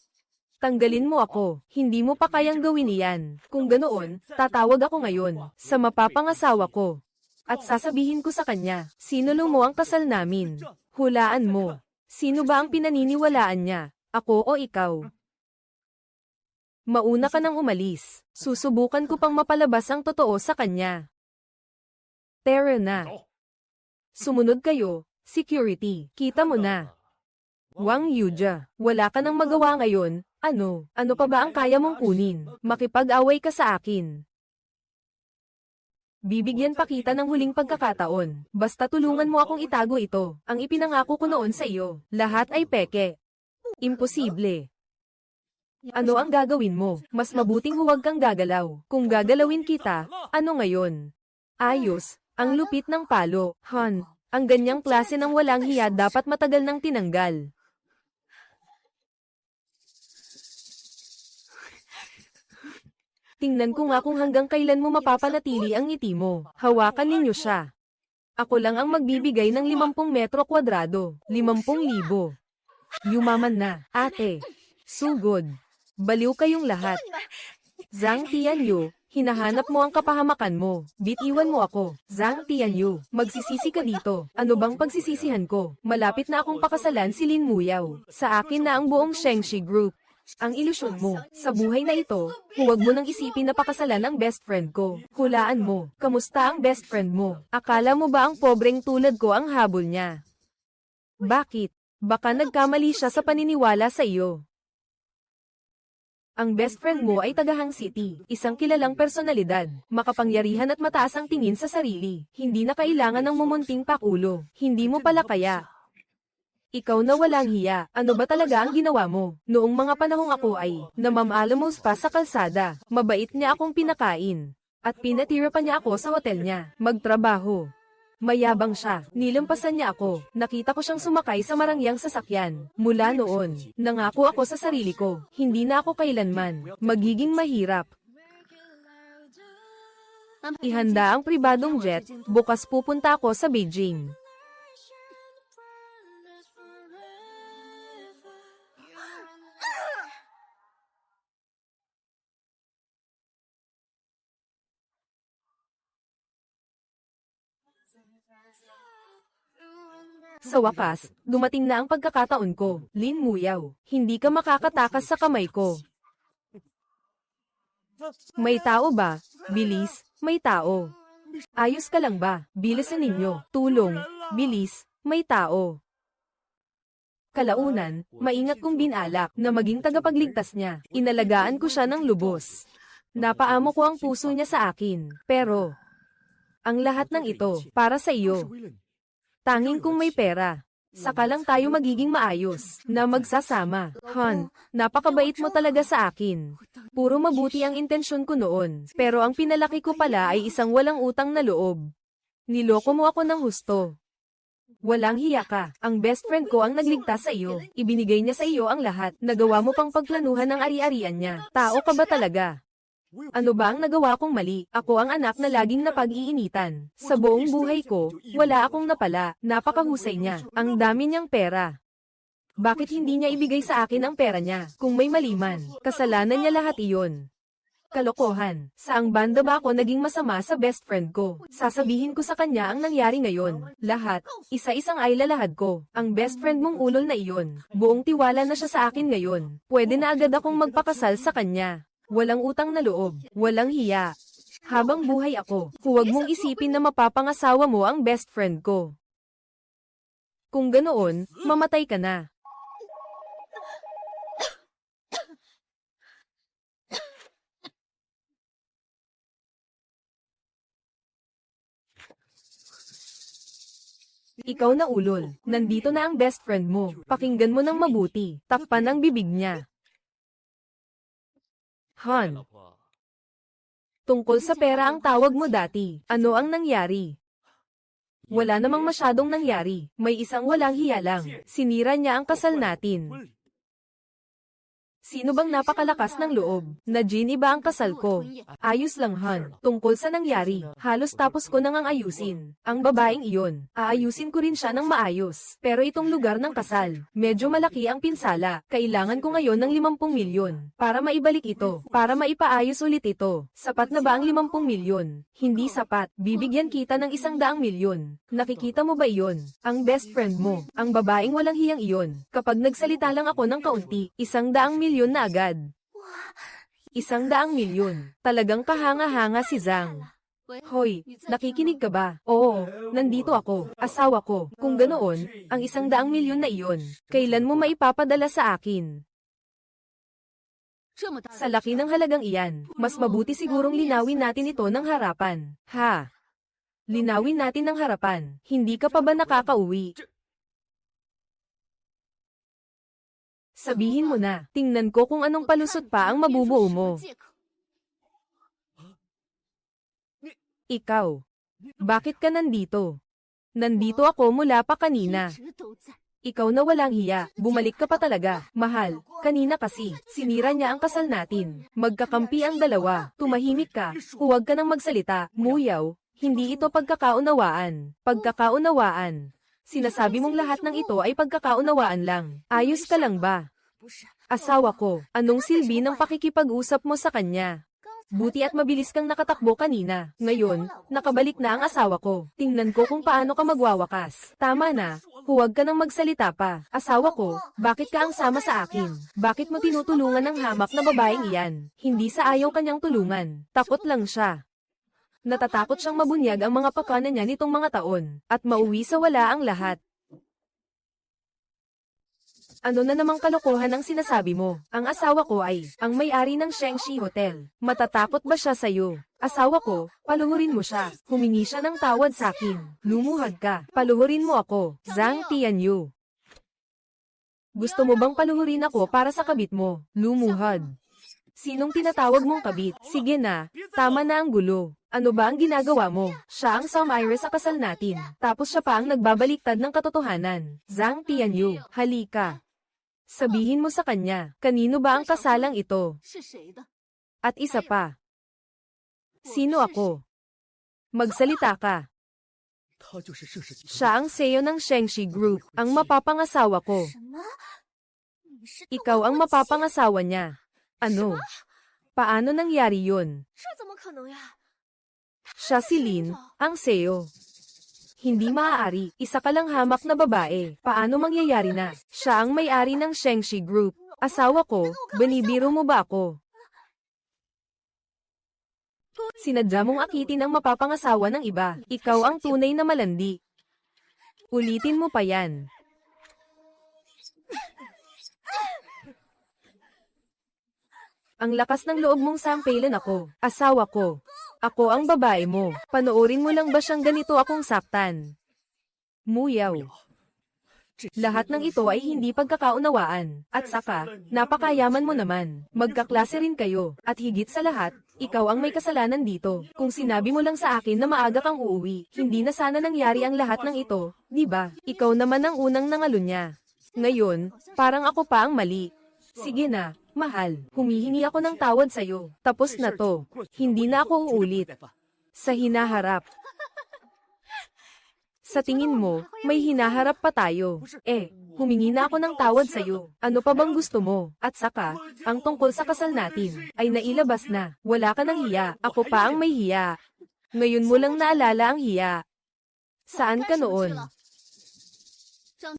Tanggalin mo ako. Hindi mo pa kayang gawin iyan. Kung ganoon, tatawag ako ngayon sa mapapangasawa ko. At sasabihin ko sa kanya, sinulong mo ang kasal namin. Hulaan mo. Sino ba ang pinaniniwalaan niya? Ako o ikaw? Mauna ka nang umalis. Susubukan ko pang mapalabas ang totoo sa kanya. Tara na. Sumunod kayo, security. Kita mo na. Wang Yuja, wala ka nang magawa ngayon. Ano pa ba ang kaya mong kunin? Makipag-away ka sa akin. Bibigyan pa kita ng huling pagkakataon. Basta tulungan mo akong itago ito. Ang ipinangako ko noon sa iyo. Lahat ay peke. Imposible. Ano ang gagawin mo? Mas mabuting huwag kang gagalaw. Kung gagalawin kita, ano ngayon? Ayos. Ang lupit ng palo, Han. Ang ganyang klase ng walang hiya dapat matagal nang tinanggal. Tingnan ko nga kung hanggang kailan mo mapapanatili ang ngiti mo. Hawakan ninyo siya. Ako lang ang magbibigay ng 50 metro kwadrado. 50,000. Yumaman na, ate. Sugod. Baliw kayong lahat. Zhang Tianyu. Hinahanap mo ang kapahamakan mo. Bitiwan mo ako. Zhang Tianyu, magsisisi ka dito. Ano bang pagsisisihan ko? Malapit na akong pakasalan si Lin Muyao. Sa akin na ang buong Shengshi Group. Ang ilusyon mo, sa buhay na ito, huwag mo nang isipin na pakasalan ang best friend ko. Hulaan mo, kamusta ang best friend mo? Akala mo ba ang pobreng tulad ko ang habol niya? Bakit? Baka nagkamali siya sa paniniwala sa iyo. Ang best friend mo ay taga Hang City, isang kilalang personalidad, makapangyarihan at mataas ang tingin sa sarili. Hindi na kailangan ng mumunting pakulo. Hindi mo pala kaya. Ikaw na walang hiya, ano ba talaga ang ginawa mo? Noong mga panahong ako ay namamaalamos pa sa kalsada, mabait niya akong pinakain. At pinatira pa niya ako sa hotel niya, magtrabaho. Mayabang siya, nilampasan niya ako, nakita ko siyang sumakay sa marangyang sasakyan. Mula noon, nangako ako sa sarili ko, hindi na ako kailanman magiging mahirap. Ihanda ang pribadong jet, bukas pupunta ako sa Beijing. Sa wakas, dumating na ang pagkakataon ko. Lin Muyao, hindi ka makakatakas sa kamay ko. May tao ba? Bilis, may tao. Ayos ka lang ba? Bilisan ninyo. Tulong. Bilis, may tao. Kalaunan, maingat kong binalak na maging tagapagligtas niya. Inalagaan ko siya ng lubos. Napaamo ko ang puso niya sa akin. Pero, ang lahat ng ito, para sa iyo. Tanging kung may pera. Saka lang tayo magiging maayos, na magsasama. Han, napakabait mo talaga sa akin. Puro mabuti ang intensyon ko noon, pero ang pinalaki ko pala ay isang walang utang na loob. Niloko mo ako ng husto. Walang hiya ka, ang best friend ko ang nagligtas sa iyo. Ibinigay niya sa iyo ang lahat, nagawa mo pang pagplanuhan ng ari-arian niya. Tao ka ba talaga? Ano ba ang nagawa kong mali? Ako ang anak na laging napag-iinitan. Sa buong buhay ko, wala akong napala, napakahusay niya. Ang dami niyang pera. Bakit hindi niya ibigay sa akin ang pera niya? Kung may maliman, kasalanan niya lahat iyon. Kalokohan. Saang banda ba ako naging masama sa best friend ko? Sasabihin ko sa kanya ang nangyari ngayon. Lahat. Isa-isang ay lalahad ko. Ang best friend mong ulol na iyon. Buong tiwala na siya sa akin ngayon. Pwede na agad akong magpakasal sa kanya. Walang utang na loob, walang hiya. Habang buhay ako, huwag mong isipin na mapapangasawa mo ang best friend ko. Kung ganoon, mamatay ka na. Ikaw na ulol, nandito na ang best friend mo. Pakinggan mo ng mabuti, takpan ang bibig niya. Han. Tungkol sa pera ang tawag mo dati. Ano ang nangyari? Wala namang masyadong nangyari. May isang walang hiya lang. Sinira niya ang kasal natin. Sino bang napakalakas ng loob? Na Jin iba ang kasal ko. Ayos lang Han. Tungkol sa nangyari, halos tapos ko nang ayusin. Ang babaeng iyon, aayusin ko rin siya ng maayos. Pero itong lugar ng kasal, medyo malaki ang pinsala. Kailangan ko ngayon ng 50 milyon. Para maibalik ito. Para maipaayos ulit ito. Sapat na ba ang 50 milyon? Hindi sapat. Bibigyan kita ng 100 milyon. Nakikita mo ba iyon? Ang best friend mo. Ang babaeng walang hiyang iyon. Kapag nagsalita lang ako ng kaunti, 100 milyon na agad. 100 milyon. Talagang kahanga-hanga si Zhang. Hoy, nakikinig ka ba? Oo, nandito ako, asawa ko. Kung ganoon, ang 100 milyon na iyon, kailan mo maipapadala sa akin? Sa laki ng halagang iyan, mas mabuti sigurong linawin natin ito ng harapan. Ha? Linawin natin ng harapan. Hindi ka pa ba nakakauwi? Sabihin mo na, tingnan ko kung anong palusot pa ang mabubuo mo. Ikaw. Bakit ka nandito? Nandito ako mula pa kanina. Ikaw na walang hiya, bumalik ka pa talaga. Mahal, kanina kasi, sinira niya ang kasal natin. Magkakampi ang dalawa, tumahimik ka, huwag ka nang magsalita, muyaw. Hindi ito pagkakaunawaan. Pagkakaunawaan. Sinasabi mong lahat ng ito ay pagkakaunawaan lang. Ayos ka lang ba? Asawa ko, anong silbi ng pakikipag-usap mo sa kanya? Buti at mabilis kang nakatakbo kanina. Ngayon, nakabalik na ang asawa ko. Tingnan ko kung paano ka magwawakas. Tama na, huwag ka nang magsalita pa. Asawa ko, bakit ka ang sama sa akin? Bakit mo tinutulungan ang hamak na babaeng iyan? Hindi sa ayaw kanyang tulungan. Takot lang siya. Natatakot siyang mabunyag ang mga pakana niya nitong mga taon, at mauwi sa wala ang lahat. Ano na namang kalokohan ang sinasabi mo? Ang asawa ko ay, ang may-ari ng Shengshi Hotel. Matatakot ba siya sa'yo? Asawa ko, paluhurin mo siya. Humingi siya ng tawad sa akin. Lumuhad ka. Paluhurin mo ako. Zhang Tianyu. Gusto mo bang paluhurin ako para sa kabit mo? Lumuhad. Sinong tinatawag mong kabit? Sige na, tama na ang gulo. Ano ba ang ginagawa mo? Siya ang Sumire sa kasal natin. Tapos siya pa ang nagbabaliktad ng katotohanan. Zhang Tianyu, halika. Sabihin mo sa kanya, kanino ba ang kasalang ito? At isa pa. Sino ako? Magsalita ka. Siya ang CEO ng Shengshi Group, ang mapapangasawa ko. Ikaw ang mapapangasawa niya. Ano? Paano nangyari yun? Siya si Lin, ang CEO. Hindi maaari, isa ka lang hamak na babae. Paano mangyayari na? Siya ang may-ari ng Shengshi Group. Asawa ko, binibiro mo ba ako? Sinadya mong akitin ang mapapangasawa ng iba. Ikaw ang tunay na malandi. Ulitin mo pa yan. Ang lakas ng loob mong sampelan ako. Asawa ko. Ako ang babae mo. Panoorin mo lang ba siyang ganito akong saktan? Muyaw. Lahat ng ito ay hindi pagkakaunawaan. At saka, napakayaman mo naman. Magkaklase rin kayo. At higit sa lahat, ikaw ang may kasalanan dito. Kung sinabi mo lang sa akin na maaga kang uuwi, hindi na sana nangyari ang lahat ng ito, di ba? Ikaw naman ang unang nangalo niya. Ngayon, parang ako pa ang mali. Sige na, mahal. Humihingi ako ng tawad sa'yo. Tapos na to. Hindi na ako uulit. Sa hinaharap. Sa tingin mo, may hinaharap pa tayo. Humingi na ako ng tawad sa'yo. Ano pa bang gusto mo? At saka, ang tungkol sa kasal natin, ay nailabas na. Wala ka ng hiya. Ako pa ang may hiya. Ngayon mo lang naalala ang hiya. Saan ka noon?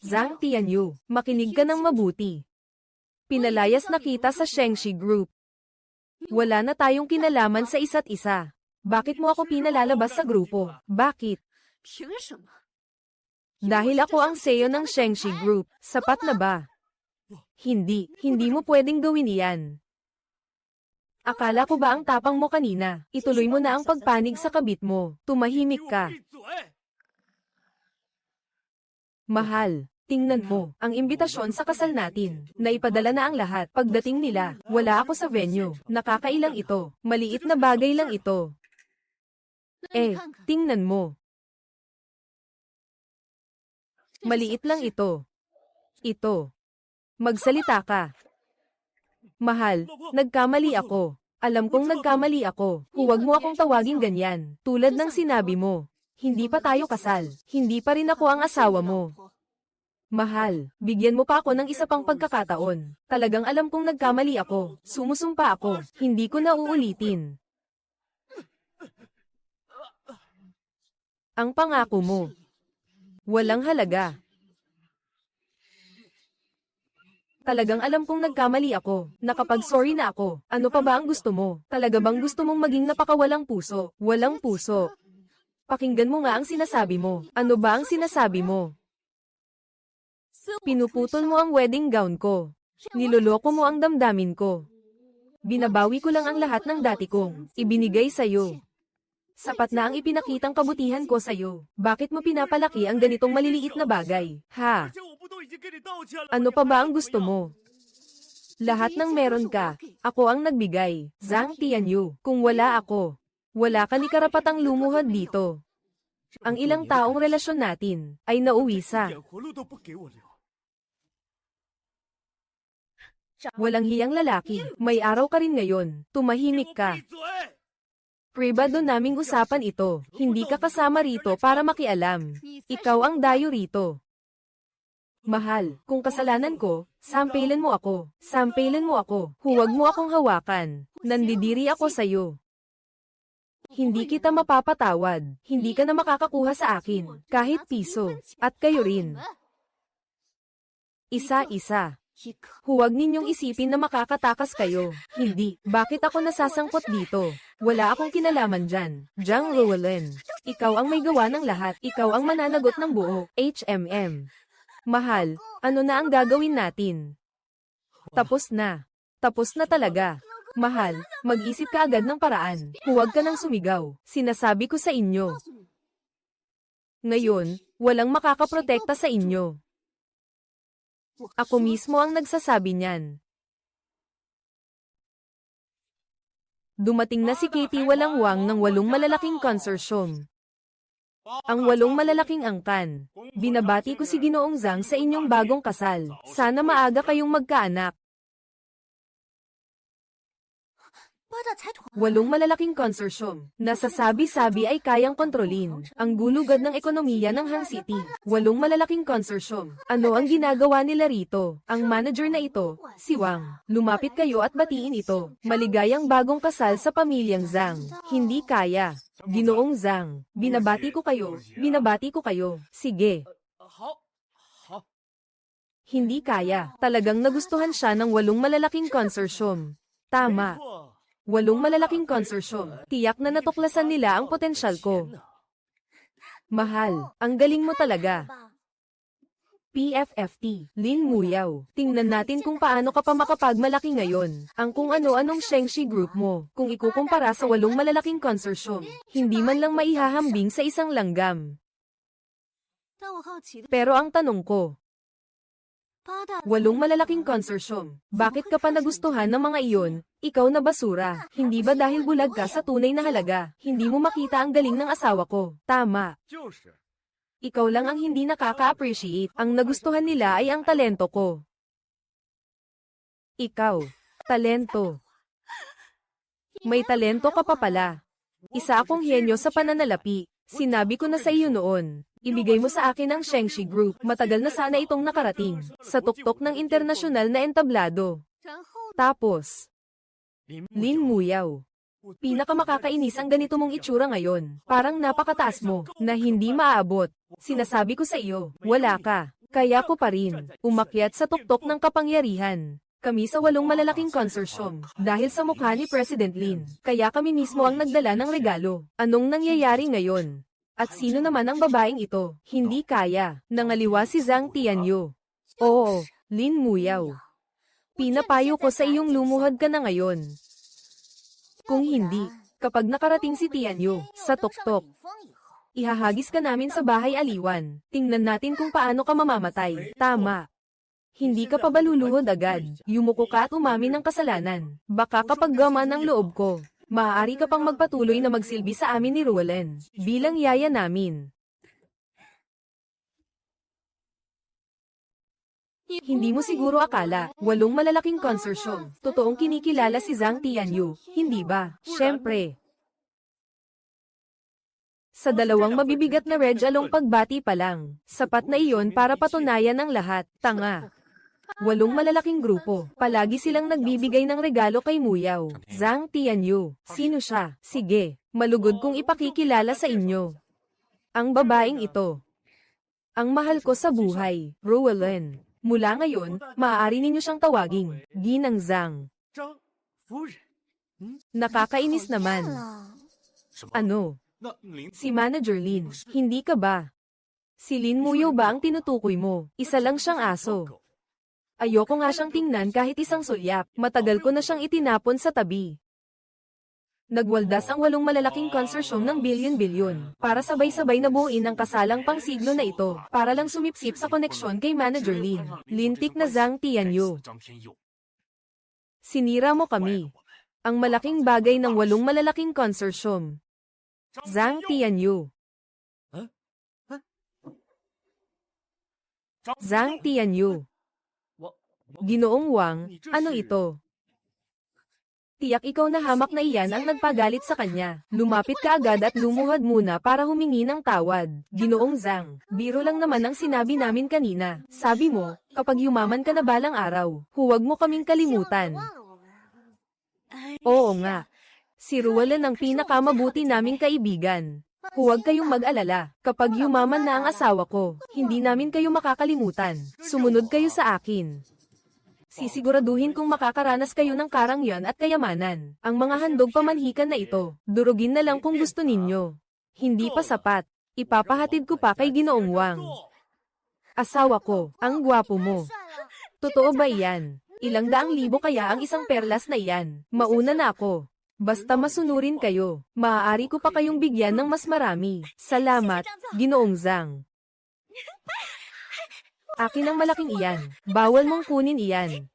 Zhang Tianyu, makinig ka ng mabuti. Pinalayas na kita sa Shengshi Group. Wala na tayong kinalaman sa isa't isa. Bakit mo ako pinalalabas sa grupo? Bakit? Dahil ako ang CEO ng Shengshi Group, sapat na ba? Hindi mo pwedeng gawin iyan. Akala ko ba ang tapang mo kanina? Ituloy mo na ang pagpanig sa kabit mo. Tumahimik ka. Mahal, tingnan mo, ang imbitasyon sa kasal natin. Naipadala na ang lahat. Pagdating nila, wala ako sa venue. Nakakailang ito. Maliit na bagay lang ito. Tingnan mo. Maliit lang ito. Ito. Magsalita ka. Mahal, nagkamali ako. Alam kong nagkamali ako. Huwag mo akong tawaging ganyan. Tulad ng sinabi mo. Hindi pa tayo kasal. Hindi pa rin ako ang asawa mo. Mahal, bigyan mo pa ako ng isa pang pagkakataon. Talagang alam kong nagkamali ako. Sumusumpa ako. Hindi ko na uulitin. Ang pangako mo. Walang halaga. Talagang alam kong nagkamali ako. Nakapag-sorry na ako. Ano pa ba ang gusto mo? Talaga bang gusto mong maging napakawalang puso? Walang puso. Pakinggan mo nga ang sinasabi mo. Ano ba ang sinasabi mo? Pinuputol mo ang wedding gown ko. Niloloko mo ang damdamin ko. Binabawi ko lang ang lahat ng dati kong ibinigay sa'yo. Sapat na ang ipinakitang kabutihan ko sa'yo. Bakit mo pinapalaki ang ganitong maliliit na bagay? Ha? Ano pa ba ang gusto mo? Lahat ng meron ka, ako ang nagbigay. Zhang Tianyu, kung wala ako, wala ka ni karapatang lumuhod dito. Ang ilang taong relasyon natin ay nauwi sa walang hiyang lalaki. May araw ka rin ngayon. Tumahimik ka. Pribado naming usapan ito. Hindi ka kasama rito para makialam. Ikaw ang dayo rito. Mahal, kung kasalanan ko, sampelan mo ako. Sampelan mo ako. Huwag mo akong hawakan. Nandidiri ako sa'yo. Hindi kita mapapatawad. Hindi ka na makakakuha sa akin. Kahit piso. At kayo rin. Isa-isa. Huwag ninyong isipin na makakatakas kayo. Hindi. Bakit ako nasasangkot dito? Wala akong kinalaman dyan. Zhang Ruolin. Ikaw ang may gawa ng lahat. Ikaw ang mananagot ng buo. HMM. Mahal, ano na ang gagawin natin? Tapos na. Tapos na talaga. Mahal, mag-isip ka agad ng paraan. Huwag ka nang sumigaw. Sinasabi ko sa inyo. Ngayon, walang makakaprotekta sa inyo. Ako mismo ang nagsasabi niyan. Dumating na si Katie Walangwang ng 8 malalaking konsorsyum. Ang 8 malalaking angkan. Binabati ko si Ginoong Zhang sa inyong bagong kasal. Sana maaga kayong magkaanak. 8 malalaking konsorsyum. Nasasabi-sabi ay kayang kontrolin ang gulugad ng ekonomiya ng Han City. 8 malalaking konsorsyum. Ano ang ginagawa nila rito? Ang manager na ito, si Wang. Lumapit kayo at batiin ito. Maligayang bagong kasal sa pamilyang Zhang. Hindi kaya. Ginoong Zhang, binabati ko kayo. Binabati ko kayo. Sige. Hindi kaya. Talagang nagustuhan siya ng 8 malalaking konsorsyum. Tama. 8 malalaking konsorsyum. Tiyak na natuklasan nila ang potensyal ko. Mahal, ang galing mo talaga. PFFT, Lin Muyaw. Tingnan natin kung paano ka pa makapagmalaki ngayon. Ang kung ano-anong Shengshi Group mo, kung ikukumpara sa 8 malalaking konsorsyum, hindi man lang maihahambing sa isang langgam. Pero ang tanong ko, 8 malalaking konsorsyum, bakit ka pa nagustuhan ng mga iyon? Ikaw na basura, hindi ba dahil bulag ka sa tunay na halaga? Hindi mo makita ang galing ng asawa ko. Tama. Ikaw lang ang hindi nakaka-appreciate. Ang nagustuhan nila ay ang talento ko. Ikaw. Talento. May talento ka pa pala. Isa akong henyo sa pananalapi. Sinabi ko na sa iyo noon. Ibigay mo sa akin ang Shengshi Group. Matagal na sana itong nakarating. Sa tuktok ng internasyonal na entablado. Tapos, Lin Muyaw. Pinakamakakainis ang ganito mong itsura ngayon. Parang napakataas mo, na hindi maaabot. Sinasabi ko sa iyo, wala ka. Kaya ko pa rin, umakyat sa tuktok ng kapangyarihan. Kami sa 8 malalaking konsorsyum, dahil sa mukha ni President Lin. Kaya kami mismo ang nagdala ng regalo. Anong nangyayari ngayon? At sino naman ang babaeng ito? Hindi kaya. Nangaliwa si Zhang Tianyu. Oo, Lin Muyaw. Pinapayo ko sa iyong lumuhod ka na ngayon. Kung hindi, kapag nakarating si Tianyu sa tuktok, ihahagis ka namin sa bahay aliwan. Tingnan natin kung paano ka mamamatay. Tama. Hindi ka pa baluluhod agad. Yumuko ka at umamin ng kasalanan. Baka kapag gama ng loob ko, maaari ka pang magpatuloy na magsilbi sa amin ni Ruelen, bilang yaya namin. Hindi mo siguro akala, 8 malalaking konsorsyum, totoong kinikilala si Zhang Tianyu, hindi ba? Siyempre. Sa 2 mabibigat na Red Along pagbati pa lang, sapat na iyon para patunayan ang lahat, tanga. 8 malalaking grupo, palagi silang nagbibigay ng regalo kay Muyaw. Zhang Tianyu, sino siya? Sige, malugod kong ipakikilala sa inyo. Ang babaeng ito. Ang mahal ko sa buhay, Ruelen. Mula ngayon, maaari ninyo siyang tawaging, Ginang Zhang. Nakakainis naman. Ano? Si Manager Lin, hindi ka ba? Si Lin Muyaw ba ang tinutukoy mo? Isa lang siyang aso. Ayoko nga siyang tingnan kahit isang sulyap, matagal ko na siyang itinapon sa tabi. Nagwaldas ang 8 malalaking konsorsyum ng bilyon-bilyon para sabay-sabay na buuin ang kasalang pangsiglo na ito para lang sumipsip sa koneksyon kay Manager Lin. Lintik na Zhang Tianyu. Sinira mo kami. Ang malaking bagay ng 8 malalaking konsorsyum. Zhang Tianyu. Zhang Tianyu. Ginoong Wang, ano ito? Tiyak ikaw na hamak na iyan ang nagpagalit sa kanya. Lumapit ka agad at lumuhod muna para humingi ng tawad. Ginoong Zhang, biro lang naman ang sinabi namin kanina. Sabi mo, kapag yumaman ka na balang araw, huwag mo kaming kalimutan. Oo nga. Si Ruelen ang pinakamabuti naming kaibigan. Huwag kayong mag-alala. Kapag yumaman na ang asawa ko, hindi namin kayo makakalimutan. Sumunod kayo sa akin. Sisiguraduhin kung makakaranas kayo ng karangyan at kayamanan. Ang mga handog pamanhikan na ito, durugin na lang kung gusto ninyo. Hindi pa sapat. Ipapahatid ko pa kay Ginoong Wang. Asawa ko, ang gwapo mo. Totoo ba iyan? Ilang daang libo kaya ang isang perlas na iyan? Mauna na ako. Basta masunurin kayo, maaari ko pa kayong bigyan ng mas marami. Salamat, Ginoong Zhang. Akin ang malaking iyan. Bawal mong kunin iyan.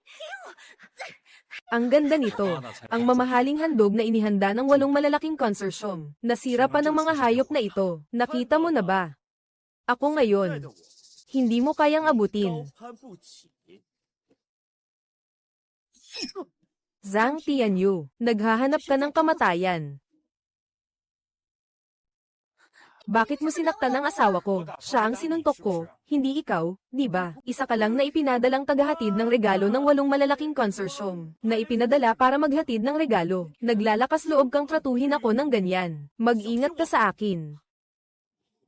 Ang ganda nito. Ang mamahaling handog na inihanda ng 8 malalaking konsorsyum. Nasira pa ng mga hayop na ito. Nakita mo na ba? Ako ngayon. Hindi mo kayang abutin. Zhang Tianyu, naghahanap ka ng kamatayan. Bakit mo sinaktan ang asawa ko? Siya ang sinuntok ko, hindi ikaw, di ba? Isa ka lang na ipinadalang tagahatid ng regalo ng 8 malalaking konsorsyum, na ipinadala para maghatid ng regalo. Naglalakas loob kang tratuhin ako ng ganyan. Mag-ingat ka sa akin.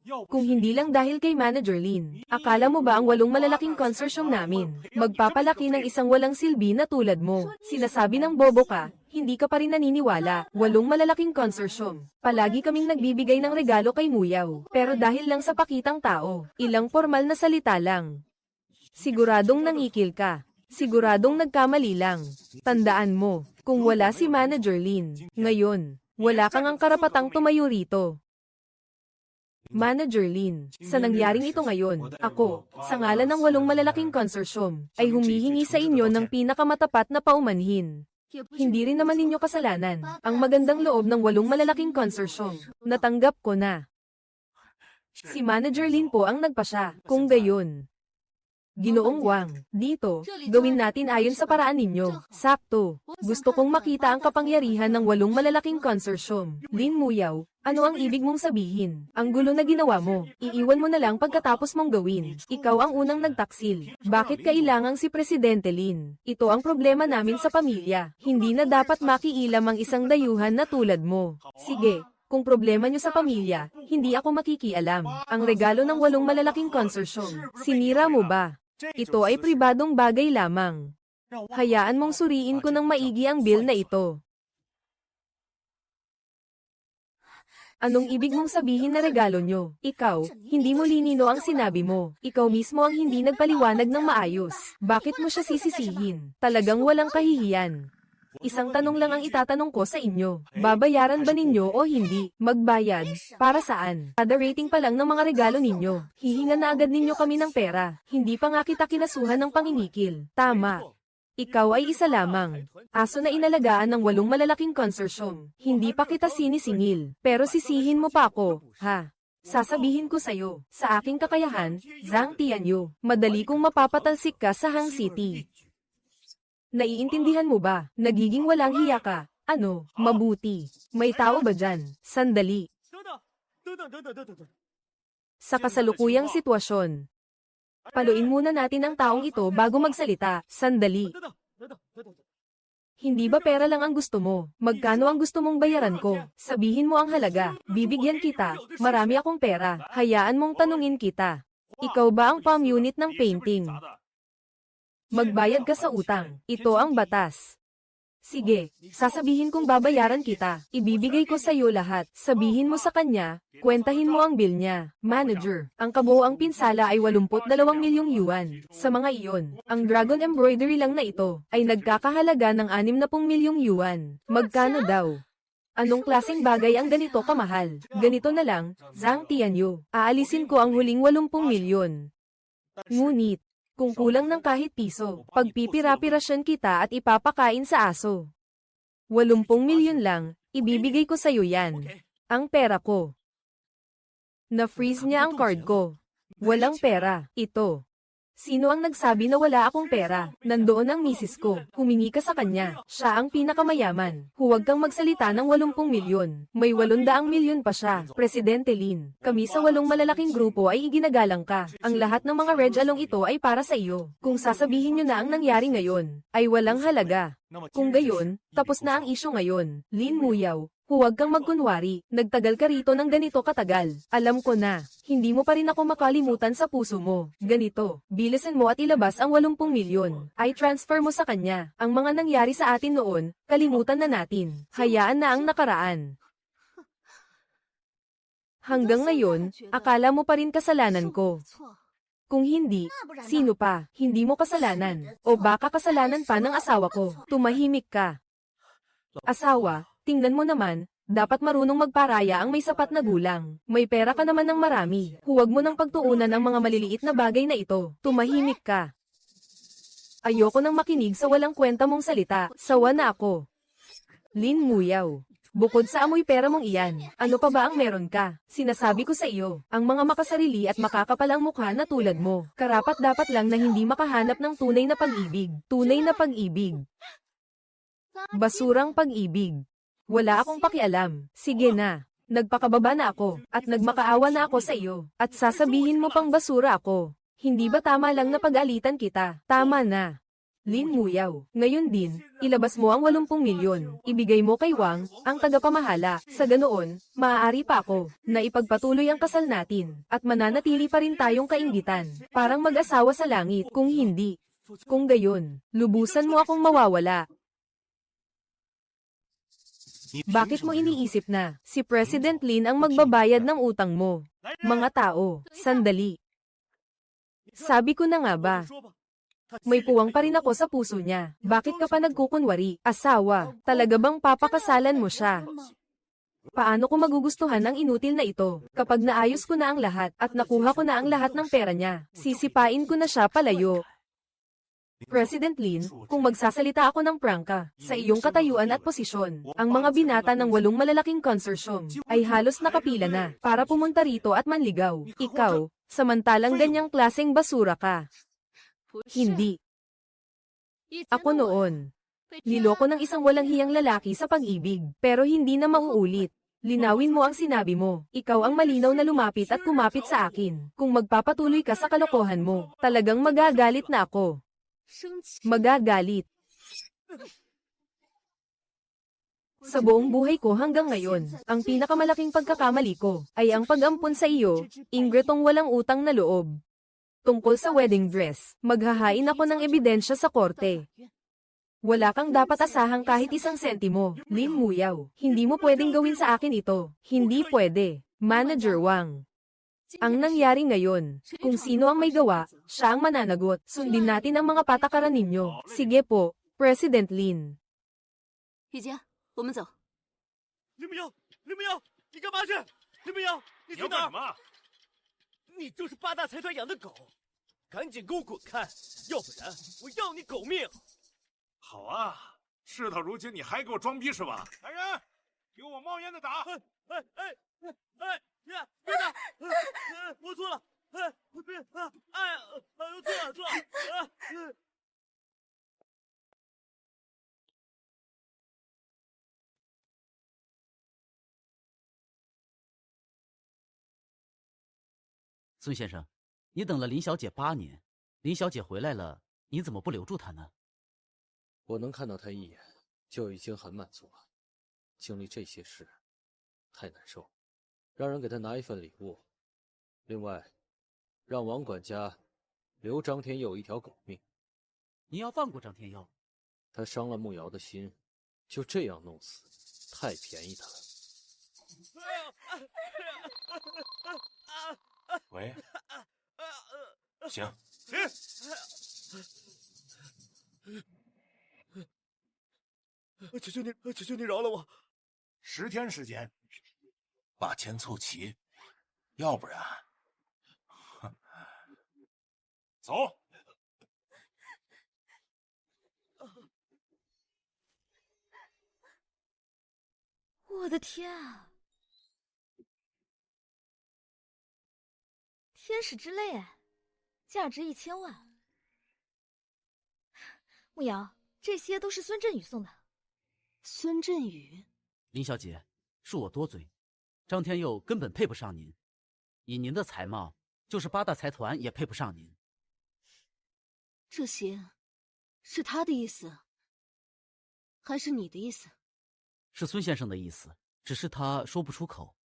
Kung hindi lang dahil kay Manager Lin, akala mo ba ang 8 malalaking konsorsyum namin, magpapalaki ng isang walang silbi na tulad mo? Sinasabi ng bobo ka, hindi ka pa rin naniniwala. 8 malalaking konsorsyum. Palagi kaming nagbibigay ng regalo kay Muyaw. Pero dahil lang sa pakitang tao, ilang formal na salita lang. Siguradong nangikil ka. Siguradong nagkamali lang. Tandaan mo, kung wala si Manager Lin, ngayon, wala kang ang karapatang tumayo rito. Manager Lin, sa nangyaring ito ngayon, ako, sa ngalan ng 8 malalaking konsorsyum, ay humihingi sa inyo ng pinakamatapat na paumanhin. Hindi rin naman ninyo kasalanan. Ang magandang loob ng 8 malalaking konsorsyum, natanggap ko na. Si Manager Lin po ang nagpasya, kung gayon. Ginoong Wang, dito, gawin natin ayon sa paraan ninyo. Sakto. Gusto kong makita ang kapangyarihan ng 8 malalaking konsorsyum. Lin Muyaw, ano ang ibig mong sabihin? Ang gulo na ginawa mo, iiwan mo na lang pagkatapos mong gawin. Ikaw ang unang nagtaksil. Bakit kailangang si Presidente Lin? Ito ang problema namin sa pamilya. Hindi na dapat makiilam ang isang dayuhan na tulad mo. Sige. Kung problema nyo sa pamilya, hindi ako makikialam. Ang regalo ng 8 malalaking konsorsyum, sinira mo ba? Ito ay pribadong bagay lamang. Hayaan mong suriin ko ng maigi ang bill na ito. Anong ibig mong sabihin na regalo nyo? Ikaw, hindi mo linino ang sinabi mo. Ikaw mismo ang hindi nagpaliwanag ng maayos. Bakit mo siya sisisihin? Talagang walang kahihiyan. Isang tanong lang ang itatanong ko sa inyo. Babayaran ba ninyo o hindi? Magbayad? Para saan? Kada rating pa lang ng mga regalo ninyo. Hihinga na agad ninyo kami ng pera. Hindi pa nga kita kinasuhan ng pangingikil. Tama. Ikaw ay isa lamang. Aso na inalagaan ng 8 malalaking konsorsyum. Hindi pa kita sinisingil. Pero sisihin mo pa ako, ha? Sasabihin ko sa'yo, sa aking kakayahan, Zhang Tianyu, madali kong mapapatalsik ka sa Hang City. Naiintindihan mo ba? Nagiging walang hiya ka. Ano? Mabuti. May tao ba dyan? Sandali. Sa kasalukuyang sitwasyon, paluin muna natin ang taong ito bago magsalita. Sandali. Hindi ba pera lang ang gusto mo? Magkano ang gusto mong bayaran ko? Sabihin mo ang halaga. Bibigyan kita. Marami akong pera. Hayaan mong tanungin kita. Ikaw ba ang palm unit ng painting? Magbayad ka sa utang. Ito ang batas. Sige, sasabihin kong babayaran kita. Ibibigay ko sa iyo lahat. Sabihin mo sa kanya, kwentahin mo ang bill niya. Manager, ang kabuoang pinsala ay 82 milyong yuan. Sa mga iyon, ang dragon embroidery lang na ito ay nagkakahalaga ng 60 milyong yuan. Magkano daw? Anong klaseng bagay ang ganito kamahal? Ganito na lang, Zhang Tianyu. Aalisin ko ang huling 80 milyon. Ngunit, kung kulang ng kahit piso, pagpipira-pirasyon kita at ipapakain sa aso. 80 milyon lang, ibibigay ko sa'yo yan. Ang pera ko. Na-freeze niya ang card ko. Walang pera, ito. Sino ang nagsabi na wala akong pera? Nandoon ang misis ko. Humingi ka sa kanya. Siya ang pinakamayaman. Huwag kang magsalita ng 80 milyon. May 800 milyon pa siya. Presidente Lin, kami sa 8 malalaking grupo ay iginagalang ka. Ang lahat ng mga red along ito ay para sa iyo. Kung sasabihin nyo na ang nangyari ngayon, ay walang halaga. Kung gayon, tapos na ang isyu ngayon. Lin Muyaw, huwag kang magkunwari. Nagtagal ka rito ng ganito katagal. Alam ko na, hindi mo pa rin ako makalimutan sa puso mo. Ganito, bilisan mo at ilabas ang 80 milyon. Ay transfer mo sa kanya. Ang mga nangyari sa atin noon, kalimutan na natin. Hayaan na ang nakaraan. Hanggang ngayon, akala mo pa rin kasalanan ko. Kung hindi, sino pa? Hindi mo kasalanan. O baka kasalanan pa ng asawa ko. Tumahimik ka. Asawa, tingnan mo naman, dapat marunong magparaya ang may sapat na gulang. May pera ka naman ng marami. Huwag mo nang pagtuunan ang mga maliliit na bagay na ito. Tumahimik ka. Ayoko nang makinig sa walang kwenta mong salita. Sawa na ako. Lin Muyaw. Bukod sa amoy pera mong iyan, ano pa ba ang meron ka? Sinasabi ko sa iyo, ang mga makasarili at makakapalang mukha na tulad mo, karapat-dapat lang na hindi makahanap ng tunay na pag-ibig. Tunay na pag-ibig. Basurang pag-ibig. Wala akong pakialam. Sige na. Nagpakababa na ako, at nagmakaawa na ako sa iyo, at sasabihin mo pang basura ako. Hindi ba tama lang na pag-alitan kita? Tama na. Lin Muyaw, ngayon din, ilabas mo ang 80 milyon. Ibigay mo kay Wang, ang tagapamahala. Sa ganoon, maaari pa ako, na ipagpatuloy ang kasal natin, at mananatili pa rin tayong kainggitan. Parang mag-asawa sa langit, kung hindi. Kung gayon, lubusan mo akong mawawala. Bakit mo iniisip na si President Lin ang magbabayad ng utang mo? Mga tao, sandali. Sabi ko na nga ba? May puwang pa rin ako sa puso niya. Bakit ka pa nagkukunwari? Asawa, talaga bang papakasalan mo siya? Paano ko magugustuhan ang inutil na ito? Kapag naayos ko na ang lahat at nakuha ko na ang lahat ng pera niya, sisipain ko na siya palayo. President Lin, kung magsasalita ako ng prangka, sa iyong katayuan at posisyon, ang mga binata ng 8 malalaking consortium ay halos nakapila na para pumunta rito at manligaw. Ikaw, samantalang ganyang klaseng basura ka. Hindi. Ako noon. Niloko ng isang walang hiyang lalaki sa pag-ibig, pero hindi na mauulit. Linawin mo ang sinabi mo. Ikaw ang malinaw na lumapit at kumapit sa akin. Kung magpapatuloy ka sa kalokohan mo, talagang magagalit na ako. Magagalit. Sa buong buhay ko hanggang ngayon, ang pinakamalaking pagkakamali ko ay ang pag-ampon sa iyo, Ingretong walang utang na loob. Tungkol sa wedding dress, maghahain ako ng ebidensya sa korte. Wala kang dapat asahang kahit 1 sentimo, Lin Muyaw. Hindi mo pwedeng gawin sa akin ito. Hindi pwede. Manager Wang. Ang nangyari ngayon, kung sino ang may gawa, siya ang mananagot. Sundin natin ang mga patakaran ninyo. Sige po, President Lin. 雨洁，我们走。林木瑶，林木瑶，你干嘛去？林木瑶，你去哪儿？你就是8大财团养的狗，赶紧给我滚开，要不然我要你狗命！好啊，事到如今你还给我装逼是吧？来人，给我冒烟的打！别打！我错了，别错了！孙先生，你等了林小姐8年，林小姐回来了，你怎么不留住她呢？我能看到她一眼，就已经很满足了。经历这些事，太难受。让人给她拿一份礼物，另外，让王管家留张天佑一条狗命。你要放过张天佑？他伤了慕瑶的心，就这样弄死，太便宜他了。喂，行，求求你饶了我！10天时间，把钱凑齐，要不然，走。我的天啊！天使之泪，价值1000万。慕瑶，这些都是孙振宇送的。孙振宇，林小姐，恕我多嘴，张天佑根本配不上您，以您的才貌，就是8大财团也配不上您。这些是他的意思，还是你的意思？是孙先生的意思，只是他说不出口。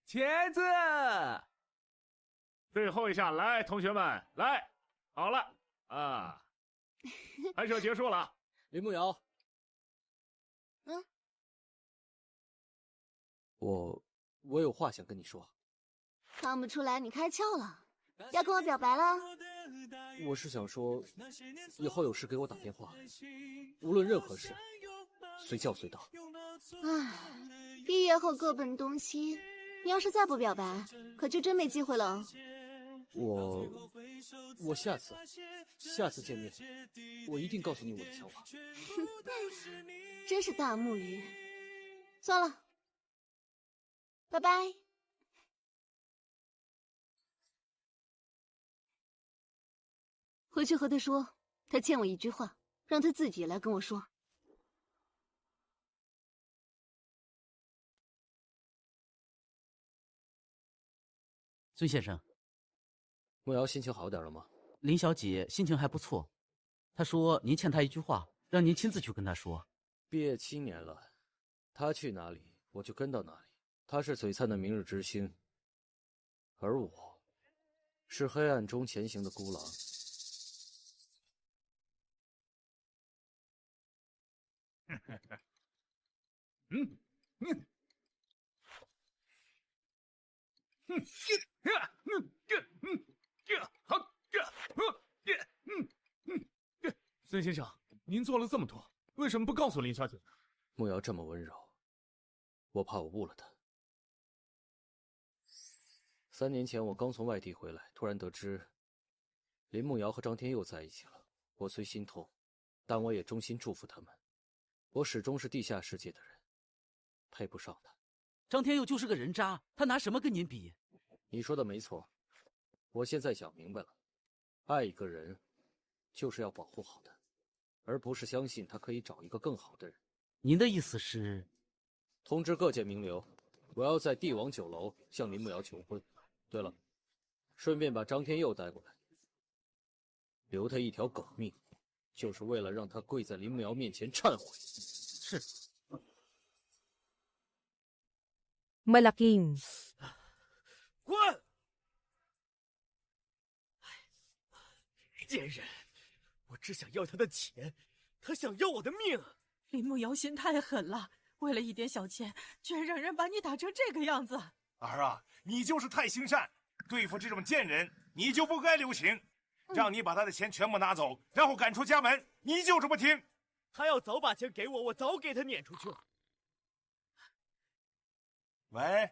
茄子，最后一下，来，同学们，来，好了啊，拍摄结束了。林慕瑶，我有话想跟你说。看不出来你开窍了，要跟我表白了？我是想说，以后有事给我打电话，无论任何事，随叫随到。唉，毕业后各奔东西，你要是再不表白，可就真没机会了。我下次见面，我一定告诉你我的想法。真是大木鱼。算了，拜拜。回去和他说，他欠我一句话，让他自己来跟我说。孙先生，慕瑶心情好点了吗？林小姐心情还不错，她说您欠她一句话，让您亲自去跟她说。毕业7年了，她去哪里我就跟到哪里。她是璀璨的明日之星，而我是黑暗中前行的孤狼。孙先生，您做了这么多，为什么不告诉林小姐呢？慕瑶这么温柔，我怕我误了她。3年前我刚从外地回来，突然得知林慕瑶和张天佑在一起了。我虽心痛，但我也衷心祝福他们。我始终是地下世界的人，配不上他。张天佑就是个人渣，他拿什么跟您比？你说的没错，我现在想明白了，爱一个人，就是要保护好他，而不是相信他可以找一个更好的人。您的意思是？通知各界名流，我要在帝王酒楼向林慕瑶求婚。对了，顺便把张天佑带过来，留他一条狗命，就是为了让他跪在林慕瑶面前忏悔。是。Malaking. 滚！贱人，我只想要他的钱，他想要我的命。林慕瑶心太狠了，为了一点小钱，居然让人把你打成这个样子。儿啊，你就是太心善，对付这种贱人，你就不该留情。让你把他的钱全部拿走，然后赶出家门，你就是不听。他要早把钱给我，我早给他撵出去了。喂，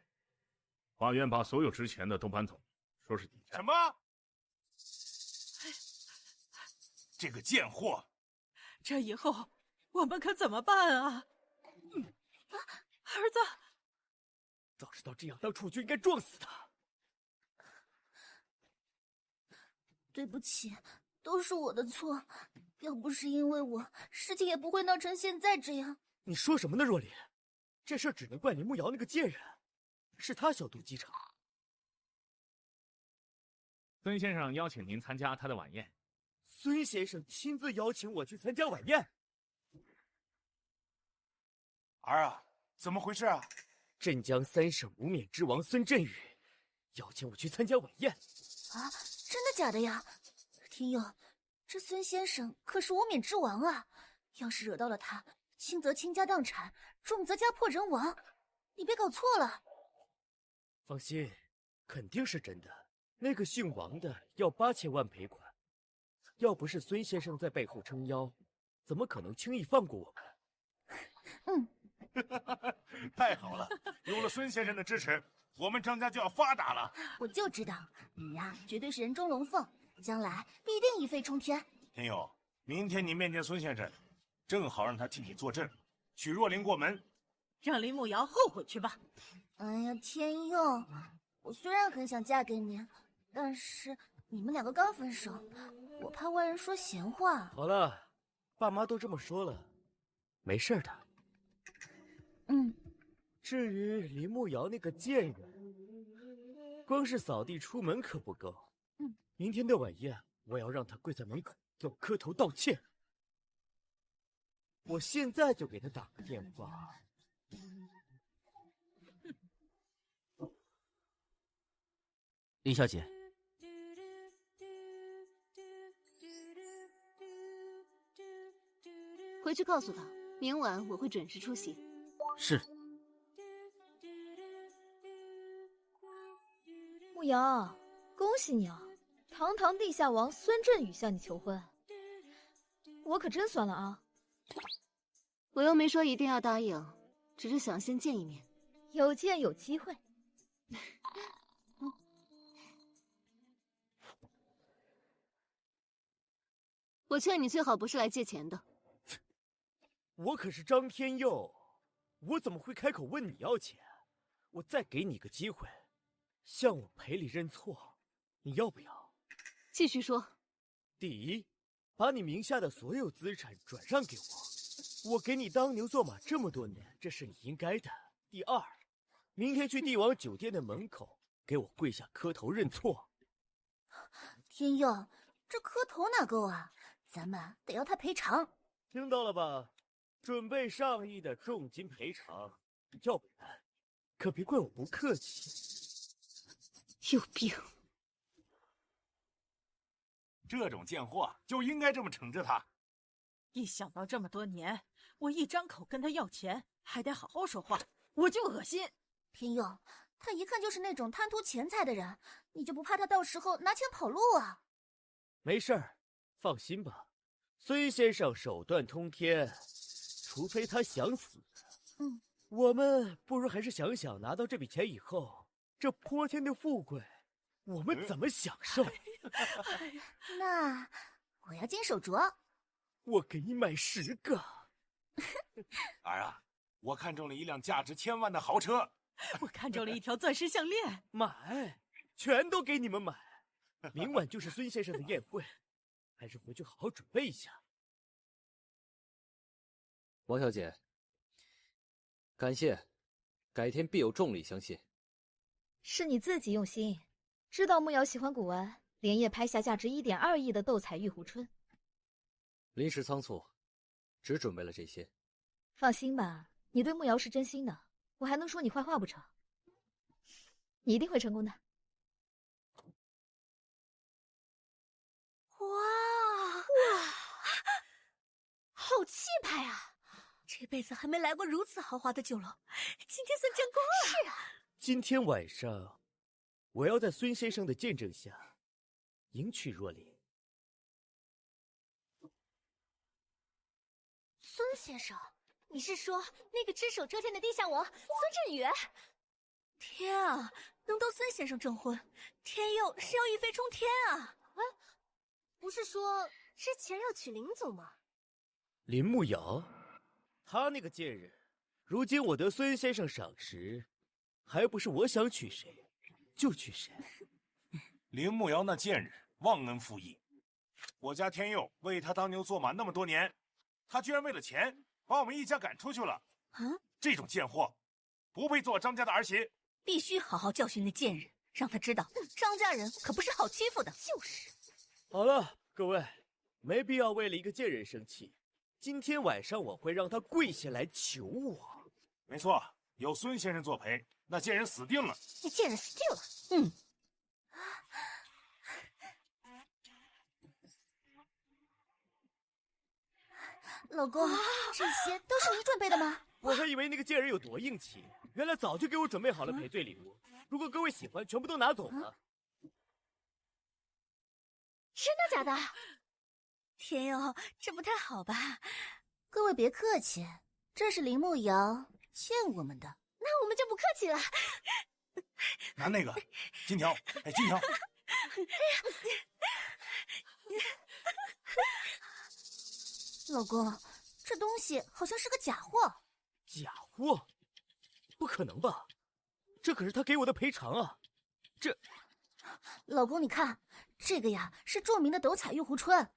法院把所有值钱的都搬走，说是抵债。什么？这个贱货！这以后我们可怎么办啊？儿子，早知道这样，当初就应该撞死他。对不起，都是我的错。要不是因为我，事情也不会闹成现在这样。你说什么呢，若琳？这事只能怪林慕瑶那个贱人，是他小肚鸡肠。孙先生邀请您参加他的晚宴。孙先生亲自邀请我去参加晚宴。儿啊，怎么回事啊？镇江3省无冕之王孙振宇邀请我去参加晚宴。啊，真的假的呀？天佑，这孙先生可是无冕之王啊！要是惹到了他，轻则倾家荡产，重则家破人亡。你别搞错了。放心，肯定是真的。那个姓王的要8000万赔款，要不是孙先生在背后撑腰，怎么可能轻易放过我们？太好了，有了孙先生的支持，我们张家就要发达了。我就知道你呀，绝对是人中龙凤，将来必定一飞冲天。天佑，明天你面见孙先生，正好让他替你坐镇，许若琳过门，让林慕瑶后悔去吧。哎呀，天佑，我虽然很想嫁给你，但是你们2个刚分手，我怕外人说闲话。好了，爸妈都这么说了，没事的。至于林慕瑶那个贱人，光是扫地出门可不够。明天的晚宴，我要让她跪在门口，要磕头道歉。我现在就给她打个电话。林小姐，回去告诉他，明晚我会准时出席。是。慕瑶，恭喜你啊！堂堂地下王孙振宇向你求婚，我可真酸了啊！我又没说一定要答应，只是想先见一面。有见有机会。我劝你最好不是来借钱的。我可是张天佑，我怎么会开口问你要钱？我再给你个机会，向我赔礼认错，你要不要？继续说。第一，把你名下的所有资产转让给我，我给你当牛做马这么多年，这是你应该的。第二，明天去帝王酒店的门口给我跪下磕头认错。天佑，这磕头哪够啊？咱们得要他赔偿。听到了吧？准备上亿的重金赔偿，要不然可别怪我不客气。有病！这种贱货就应该这么惩治他。一想到这么多年我一张口跟他要钱，还得好好说话，我就恶心。天佑，他一看就是那种贪图钱财的人，你就不怕他到时候拿钱跑路啊？没事儿，放心吧。孙先生手段通天，除非他想死。我们不如还是想想，拿到这笔钱以后，这泼天的富贵，我们怎么享受？那我要金手镯，我给你买10个。儿啊，我看中了一辆价值1000万的豪车，我看中了一条钻石项链，买，全都给你们买。明晚就是孙先生的宴会，还是回去好好准备一下。王小姐，感谢，改天必有重礼相谢。是你自己用心，知道慕瑶喜欢古玩，连夜拍下价值1.2亿的斗彩玉壶春。临时仓促，只准备了这些。放心吧，你对慕瑶是真心的，我还能说你坏话不成？你一定会成功的。哇，好气派啊！这辈子还没来过如此豪华的酒楼，今天算见光了。是啊，今天晚上，我要在孙先生的见证下，迎娶若琳。孙先生，你是说那个只手遮天的地下王孙振宇？天啊，能当孙先生证婚，天佑是要一飞冲天啊！哎，不是说之前要娶林总吗？林慕瑶，他那个贱人，如今我得孙先生赏识，还不是我想娶谁就娶谁。林慕瑶那贱人忘恩负义，我家天佑为他当牛做马那么多年，他居然为了钱把我们一家赶出去了。这种贱货，不配做张家的儿媳。必须好好教训那贱人，让他知道张家人可不是好欺负的。就是。好了，各位，没必要为了一个贱人生气。今天晚上我会让他跪下来求我。没错，有孙先生作陪，那贱人死定了。那贱人死定了。老公，这些都是你准备的吗？我还以为那个贱人有多硬气，原来早就给我准备好了赔罪礼物。如果各位喜欢，全部都拿走了。真的假的？天佑，这不太好吧？各位别客气，这是林慕瑶欠我们的，那我们就不客气了。拿那个金条，哎，金条。老公，这东西好像是个假货。假货？不可能吧？这可是他给我的赔偿啊！这，老公，你看，这个呀是著名的斗彩玉壶春，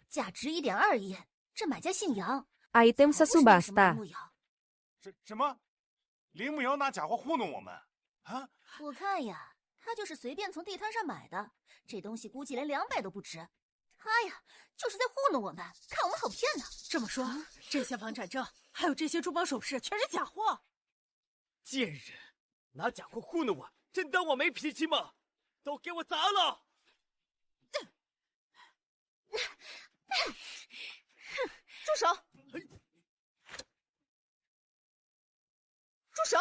价值1.2亿。这买家姓杨。Item sa subasta。什么？林慕瑶拿假货糊弄我们？啊？我看呀，他就是随便从地摊上买的，这东西估计连200都不值。他呀，就是在糊弄我们，看我们好骗呢。这么说，这些房产证还有这些珠宝首饰全是假货？贱人，拿假货糊弄我，真当我没脾气吗？都给我砸了！住手！住手！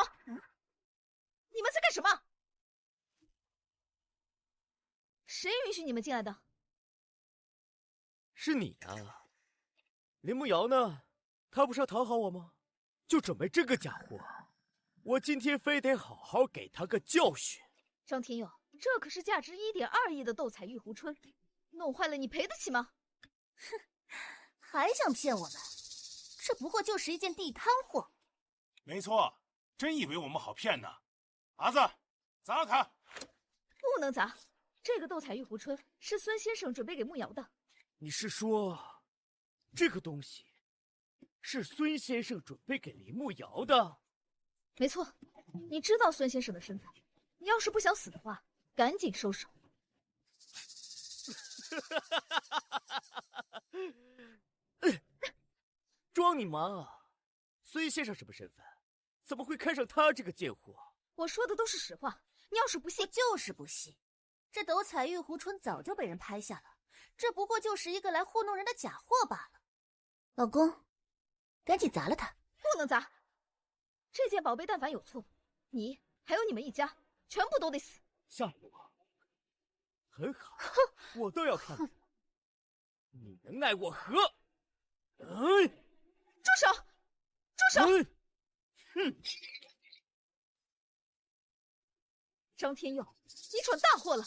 你们在干什么？谁允许你们进来的？是你啊，林慕瑶呢？她不是要讨好我吗？就准备这个假货，我今天非得好好给她个教训。张天佑，这可是价值1.2亿的斗彩玉壶春，弄坏了你赔得起吗？哼，还想骗我们？这不过就是一件地摊货。没错，真以为我们好骗呢？儿子，砸了他！不能砸，这个斗彩玉壶春是孙先生准备给慕瑶的。你是说，这个东西是孙先生准备给林慕瑶的？没错，你知道孙先生的身份，你要是不想死的话，赶紧收手。装你妈啊！孙先生什么身份？怎么会看上他这个贱货？我说的都是实话，你要是不信，我就是不信。这斗彩玉壶春早就被人拍下了，这不过就是一个来糊弄人的假货罢了。老公，赶紧砸了他！不能砸！这件宝贝但凡有错，你还有你们一家全部都得死！吓唬我？很好，我倒要看看你能奈我何！住手！住手！张天佑，你闯大祸了！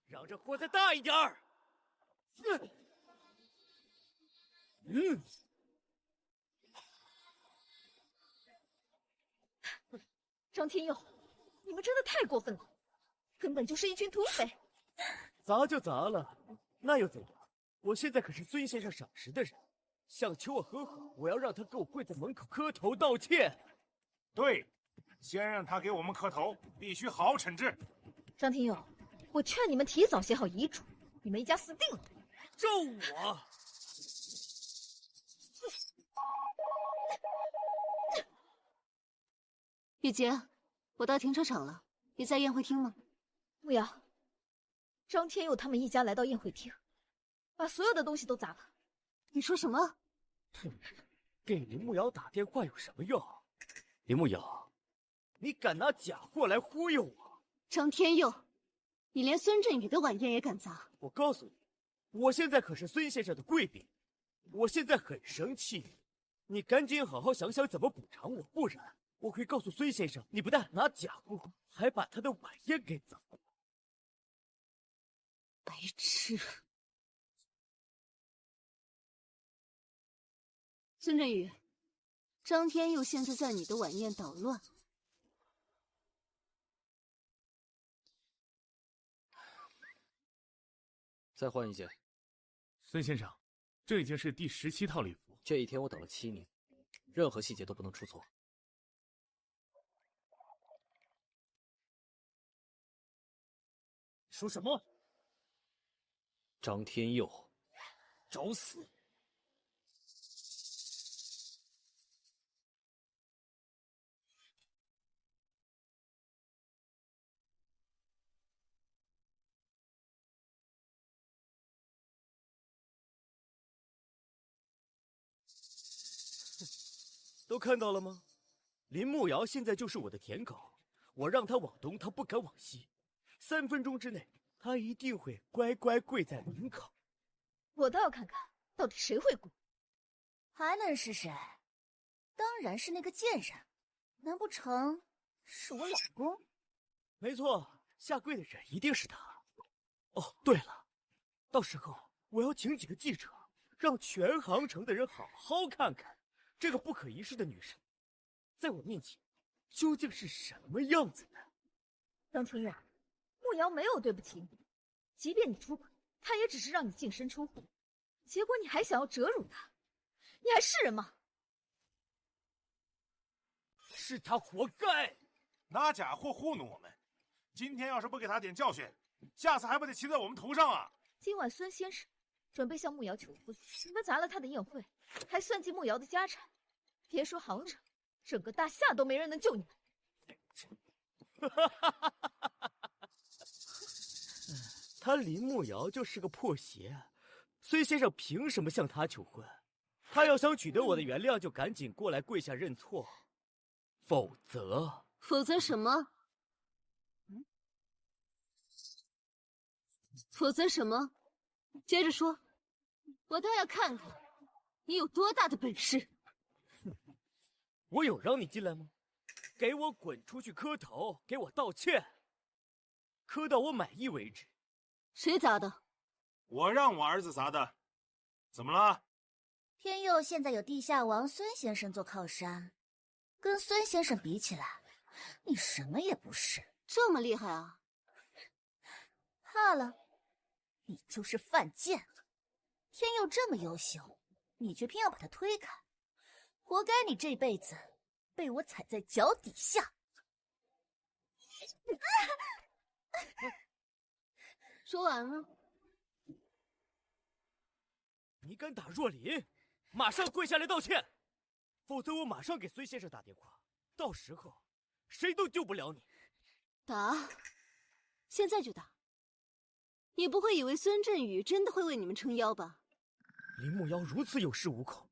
让这祸再大一点儿！张天佑，你们真的太过分了，根本就是一群土匪！砸就砸了，那又怎样？我现在可是孙先生赏识的人，想求我和好，我要让他给我跪在门口磕头道歉。对，先让他给我们磕头，必须好好惩治。张天佑，我劝你们提早写好遗嘱，你们一家死定了！咒我！雨洁，我到停车场了，你在宴会厅吗？慕瑶，张天佑他们一家来到宴会厅，把所有的东西都砸了。你说什么？给林慕瑶打电话有什么用？林慕瑶，你敢拿假货来忽悠我？张天佑，你连孙振宇的晚宴也敢砸？我告诉你，我现在可是孙先生的贵宾，我现在很生气，你赶紧好好想想怎么补偿我，不然我会告诉孙先生，你不但拿假货，还把他的晚宴给砸了。白痴！孙振宇，张天佑现在在你的晚宴捣乱。再换一件。孙先生，这已经是第17套礼服。这一天我等了7年，任何细节都不能出错。说什么？张天佑，找死！都看到了吗？林慕瑶现在就是我的舔狗，我让他往东，他不敢往西。3分钟之内，他一定会乖乖跪在门口。我倒要看看，到底谁会跪。还能是谁？当然是那个贱人，难不成是我老公？没错，下跪的人一定是他。哦，对了，到时候我要请几个记者，让全杭城的人好好看看这个不可一世的女神，在我面前究竟是什么样子的。张天佑，慕瑶没有对不起你，即便你出轨，他也只是让你净身出户，结果你还想要折辱他，你还是人吗？是他活该，拿假货糊弄我们。今天要是不给他点教训，下次还不得骑在我们头上啊！今晚孙先生准备向慕瑶求婚，你们砸了他的宴会，还算计慕瑶的家产，别说杭城，整个大夏都没人能救你们。他林慕瑶就是个破鞋，孙先生凭什么向他求婚？他要想取得我的原谅，就赶紧过来跪下认错，否则什么？否则什么？接着说，我倒要看看你有多大的本事。我有让你进来吗？给我滚出去磕头，给我道歉，磕到我满意为止。谁砸的？我让我儿子砸的。怎么了？天佑现在有地下王孙先生做靠山，跟孙先生比起来，你什么也不是。这么厉害啊？怕了，你就是犯贱。天佑这么优秀，你却偏要把他推开，活该你这辈子被我踩在脚底下。说完了。你敢打若琳，马上跪下来道歉，否则我马上给孙先生打电话，到时候谁都救不了你。打，现在就打。你不会以为孙振宇真的会为你们撑腰吧？林木瑶如此有恃无恐，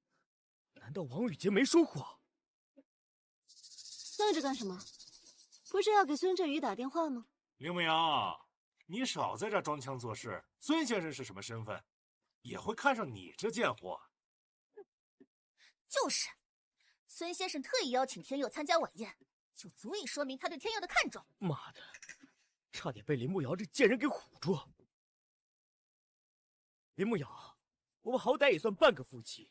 难道王宇杰没说过？愣着干什么？不是要给孙振宇打电话吗？林木瑶，你少在这装腔作势。孙先生是什么身份，也会看上你这贱货？就是，孙先生特意邀请天佑参加晚宴，就足以说明他对天佑的看重。妈的，差点被林木瑶这贱人给唬住。林木瑶，我们好歹也算半个夫妻，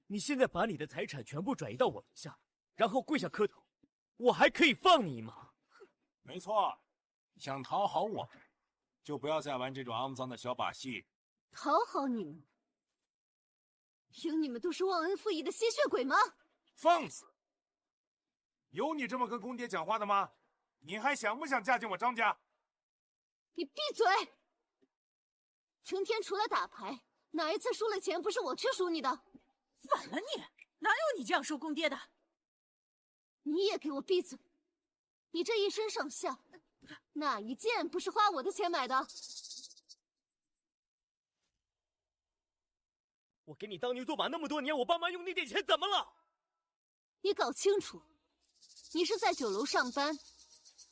你现在把你的财产全部转移到我名下，然后跪下磕头，我还可以放你吗？没错，想讨好我们，就不要再玩这种肮脏的小把戏。讨好你们？凭你们都是忘恩负义的吸血鬼吗？放肆！有你这么跟公爹讲话的吗？你还想不想嫁进我张家？你闭嘴！成天除了打牌，哪一次输了钱不是我去输你的？反了你！哪有你这样收公爹的？你也给我闭嘴！你这一身上下，哪一件不是花我的钱买的？我给你当牛做马那么多年，我爸妈用那点钱怎么了？你搞清楚，你是在酒楼上班，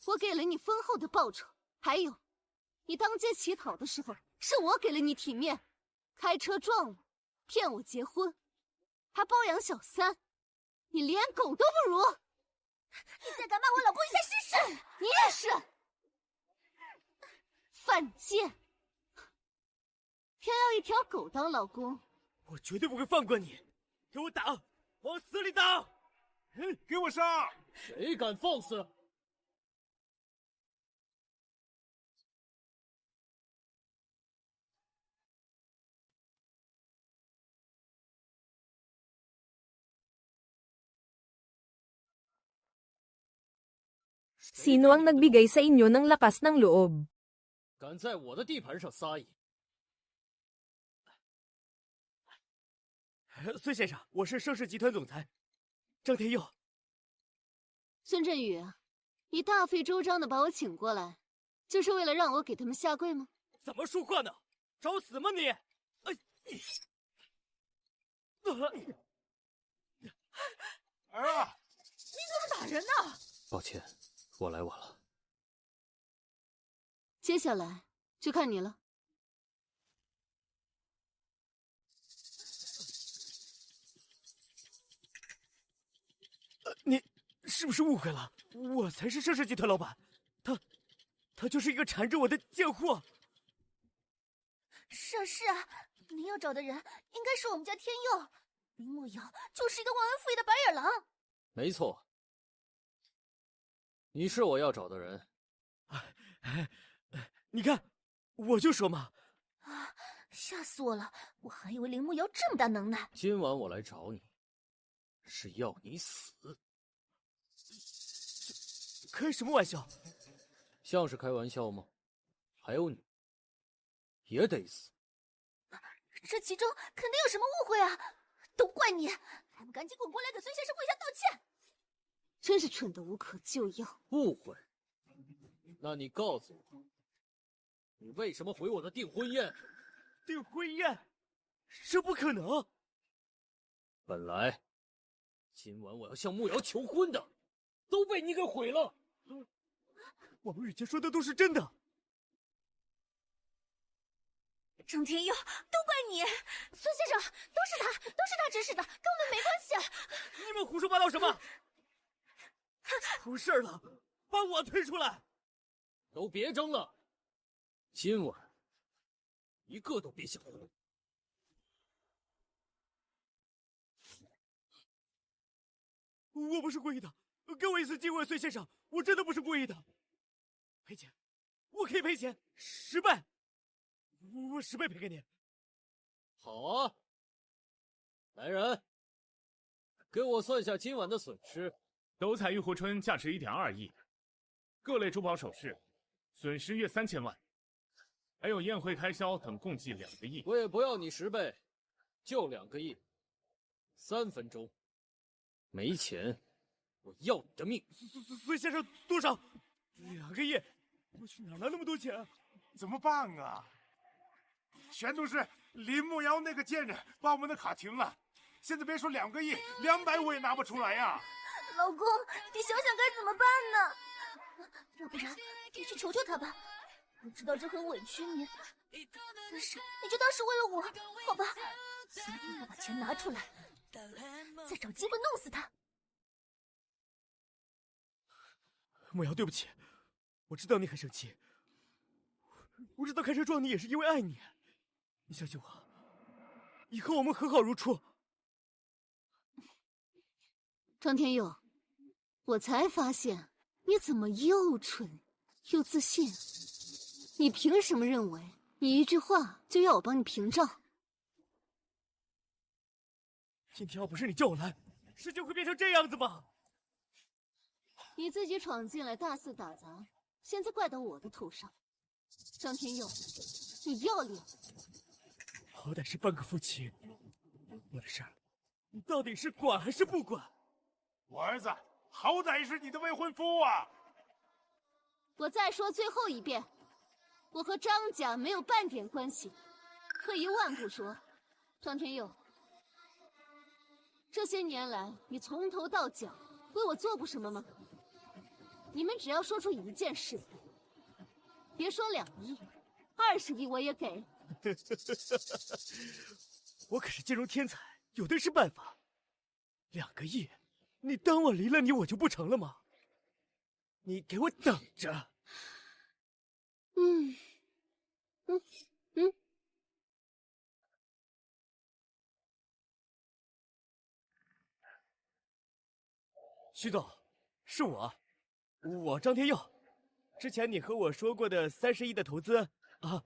我给了你丰厚的报酬，还有，你当街乞讨的时候，是我给了你体面，开车撞我，骗我结婚，还包养小三，你连狗都不如！你再敢骂我老公，你再试试！你也是，犯贱！偏要一条狗当老公！我绝对不会放过你！给我打，往死里打！给我上！谁敢放肆？Sino ang nagbigay sa inyo ng lakas ng loob? 敢在我的地盘上撒野！孙先生，我是盛世集团总裁张天佑。孙振宇，你大费周章的把我请过来，就是为了让我给他们下跪吗？怎么说话呢？找死吗你！儿啊！你怎么打人呢？抱歉，我来晚了。接下来就看你了。你是不是误会了？我才是盛世集团老板，他就是一个缠着我的贱货。是啊是啊，你要找的人应该是我们家天佑，林木瑶就是一个忘恩负义的白眼狼。没错，你是我要找的人。你看，我就说嘛！啊，吓死我了！我还以为林木瑶这么大能耐。今晚我来找你，是要你死。开什么玩笑？像是开玩笑吗？还有你，也得死。这其中肯定有什么误会啊！都怪你，还不赶紧滚过来给孙先生跪下道歉！真是蠢得无可救药。误会？那你告诉我，你为什么毁我的订婚宴？订婚宴？这不可能！本来今晚我要向慕瑶求婚的，都被你给毁了。王宇杰说的都是真的。张天佑，都怪你！孙先生，都是他指使的，跟我们没关系。你们胡说八道什么？出事了，把我推出来！都别争了，今晚一个都别想活。我不是故意的，给我一次机会，孙先生，我真的不是故意的。赔钱，我可以赔钱，10倍，我10倍赔给你。好啊，来人，给我算下今晚的损失。斗彩玉壶春价值1.2亿，各类珠宝首饰损失约3000万，还有宴会开销等共计2个亿。我也不要你10倍，就2个亿。3分钟，没钱，我要你的命！孙先生，多少？2个亿？我去哪来那么多钱？怎么办啊？全都是林慕瑶那个贱人把我们的卡停了，现在别说2个亿，200我也拿不出来呀！老公，你想想该怎么办呢？要不然你去求求他吧。我知道这很委屈你，但是你就当是为了我，好吧？今天要把钱拿出来，再找机会弄死他。慕瑶，对不起，我知道你很生气，我知道开车撞你也是因为爱你。你相信我，以后我们和好如初。张天佑，我才发现你怎么又蠢又自信。你凭什么认为你一句话就要我帮你屏障？今天要不是你叫我来，事情会变成这样子吗？你自己闯进来大肆打砸，现在怪到我的头上。张天佑，你要脸！好歹是半个夫妻，我的事儿，你到底是管还是不管？我儿子好歹是你的未婚夫啊！我再说最后一遍，我和张家没有半点关系。退一万步说，张天佑，这些年来你从头到脚为我做过什么吗？你们只要说出一件事，别说2亿，20亿我也给。我可是金融天才，有的是办法。2个亿，你当我离了你我就不成了吗？你给我等着！徐总，是我张天佑。之前你和我说过的30亿的投资啊，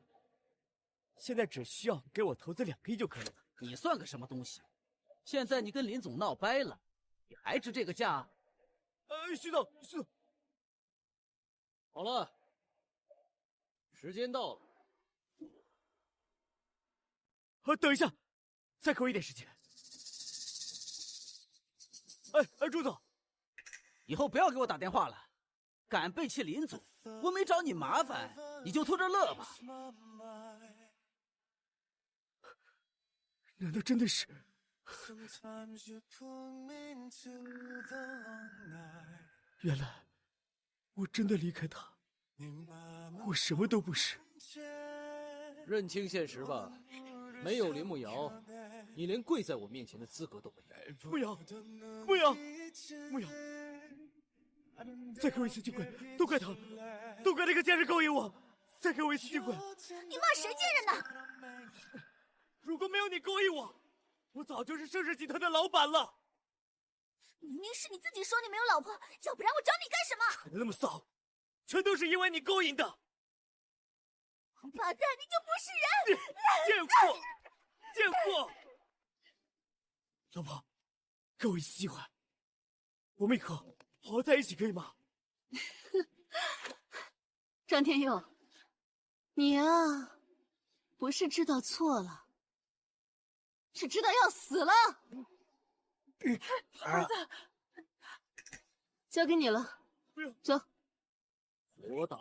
现在只需要给我投资2个亿就可以了。你算个什么东西？现在你跟林总闹掰了，你还值这个价？徐总，好了，时间到了。等一下，再给我一点时间。朱总，以后不要给我打电话了。敢背弃林总，我没找你麻烦，你就偷着乐吧。难道真的是？原来我真的离开他，我什么都不是。认清现实吧，没有林慕瑶，你连跪在我面前的资格都没有。慕瑶，再给我一次机会，都怪他，都怪那个贱人勾引我，再给我一次机会。你骂谁贱人呢？如果没有你勾引我，我早就是盛世集团的老板了。明明是你自己说你没有老婆，要不然我找你干什么？扯得那么骚，全都是因为你勾引的。王八蛋，你就不是人！贱货！老婆，给我一次机会，我们以后好好在一起，可以吗？张天佑，你啊，不是知道错了，是知道要死了。儿子，交给你了，不用，走。我打。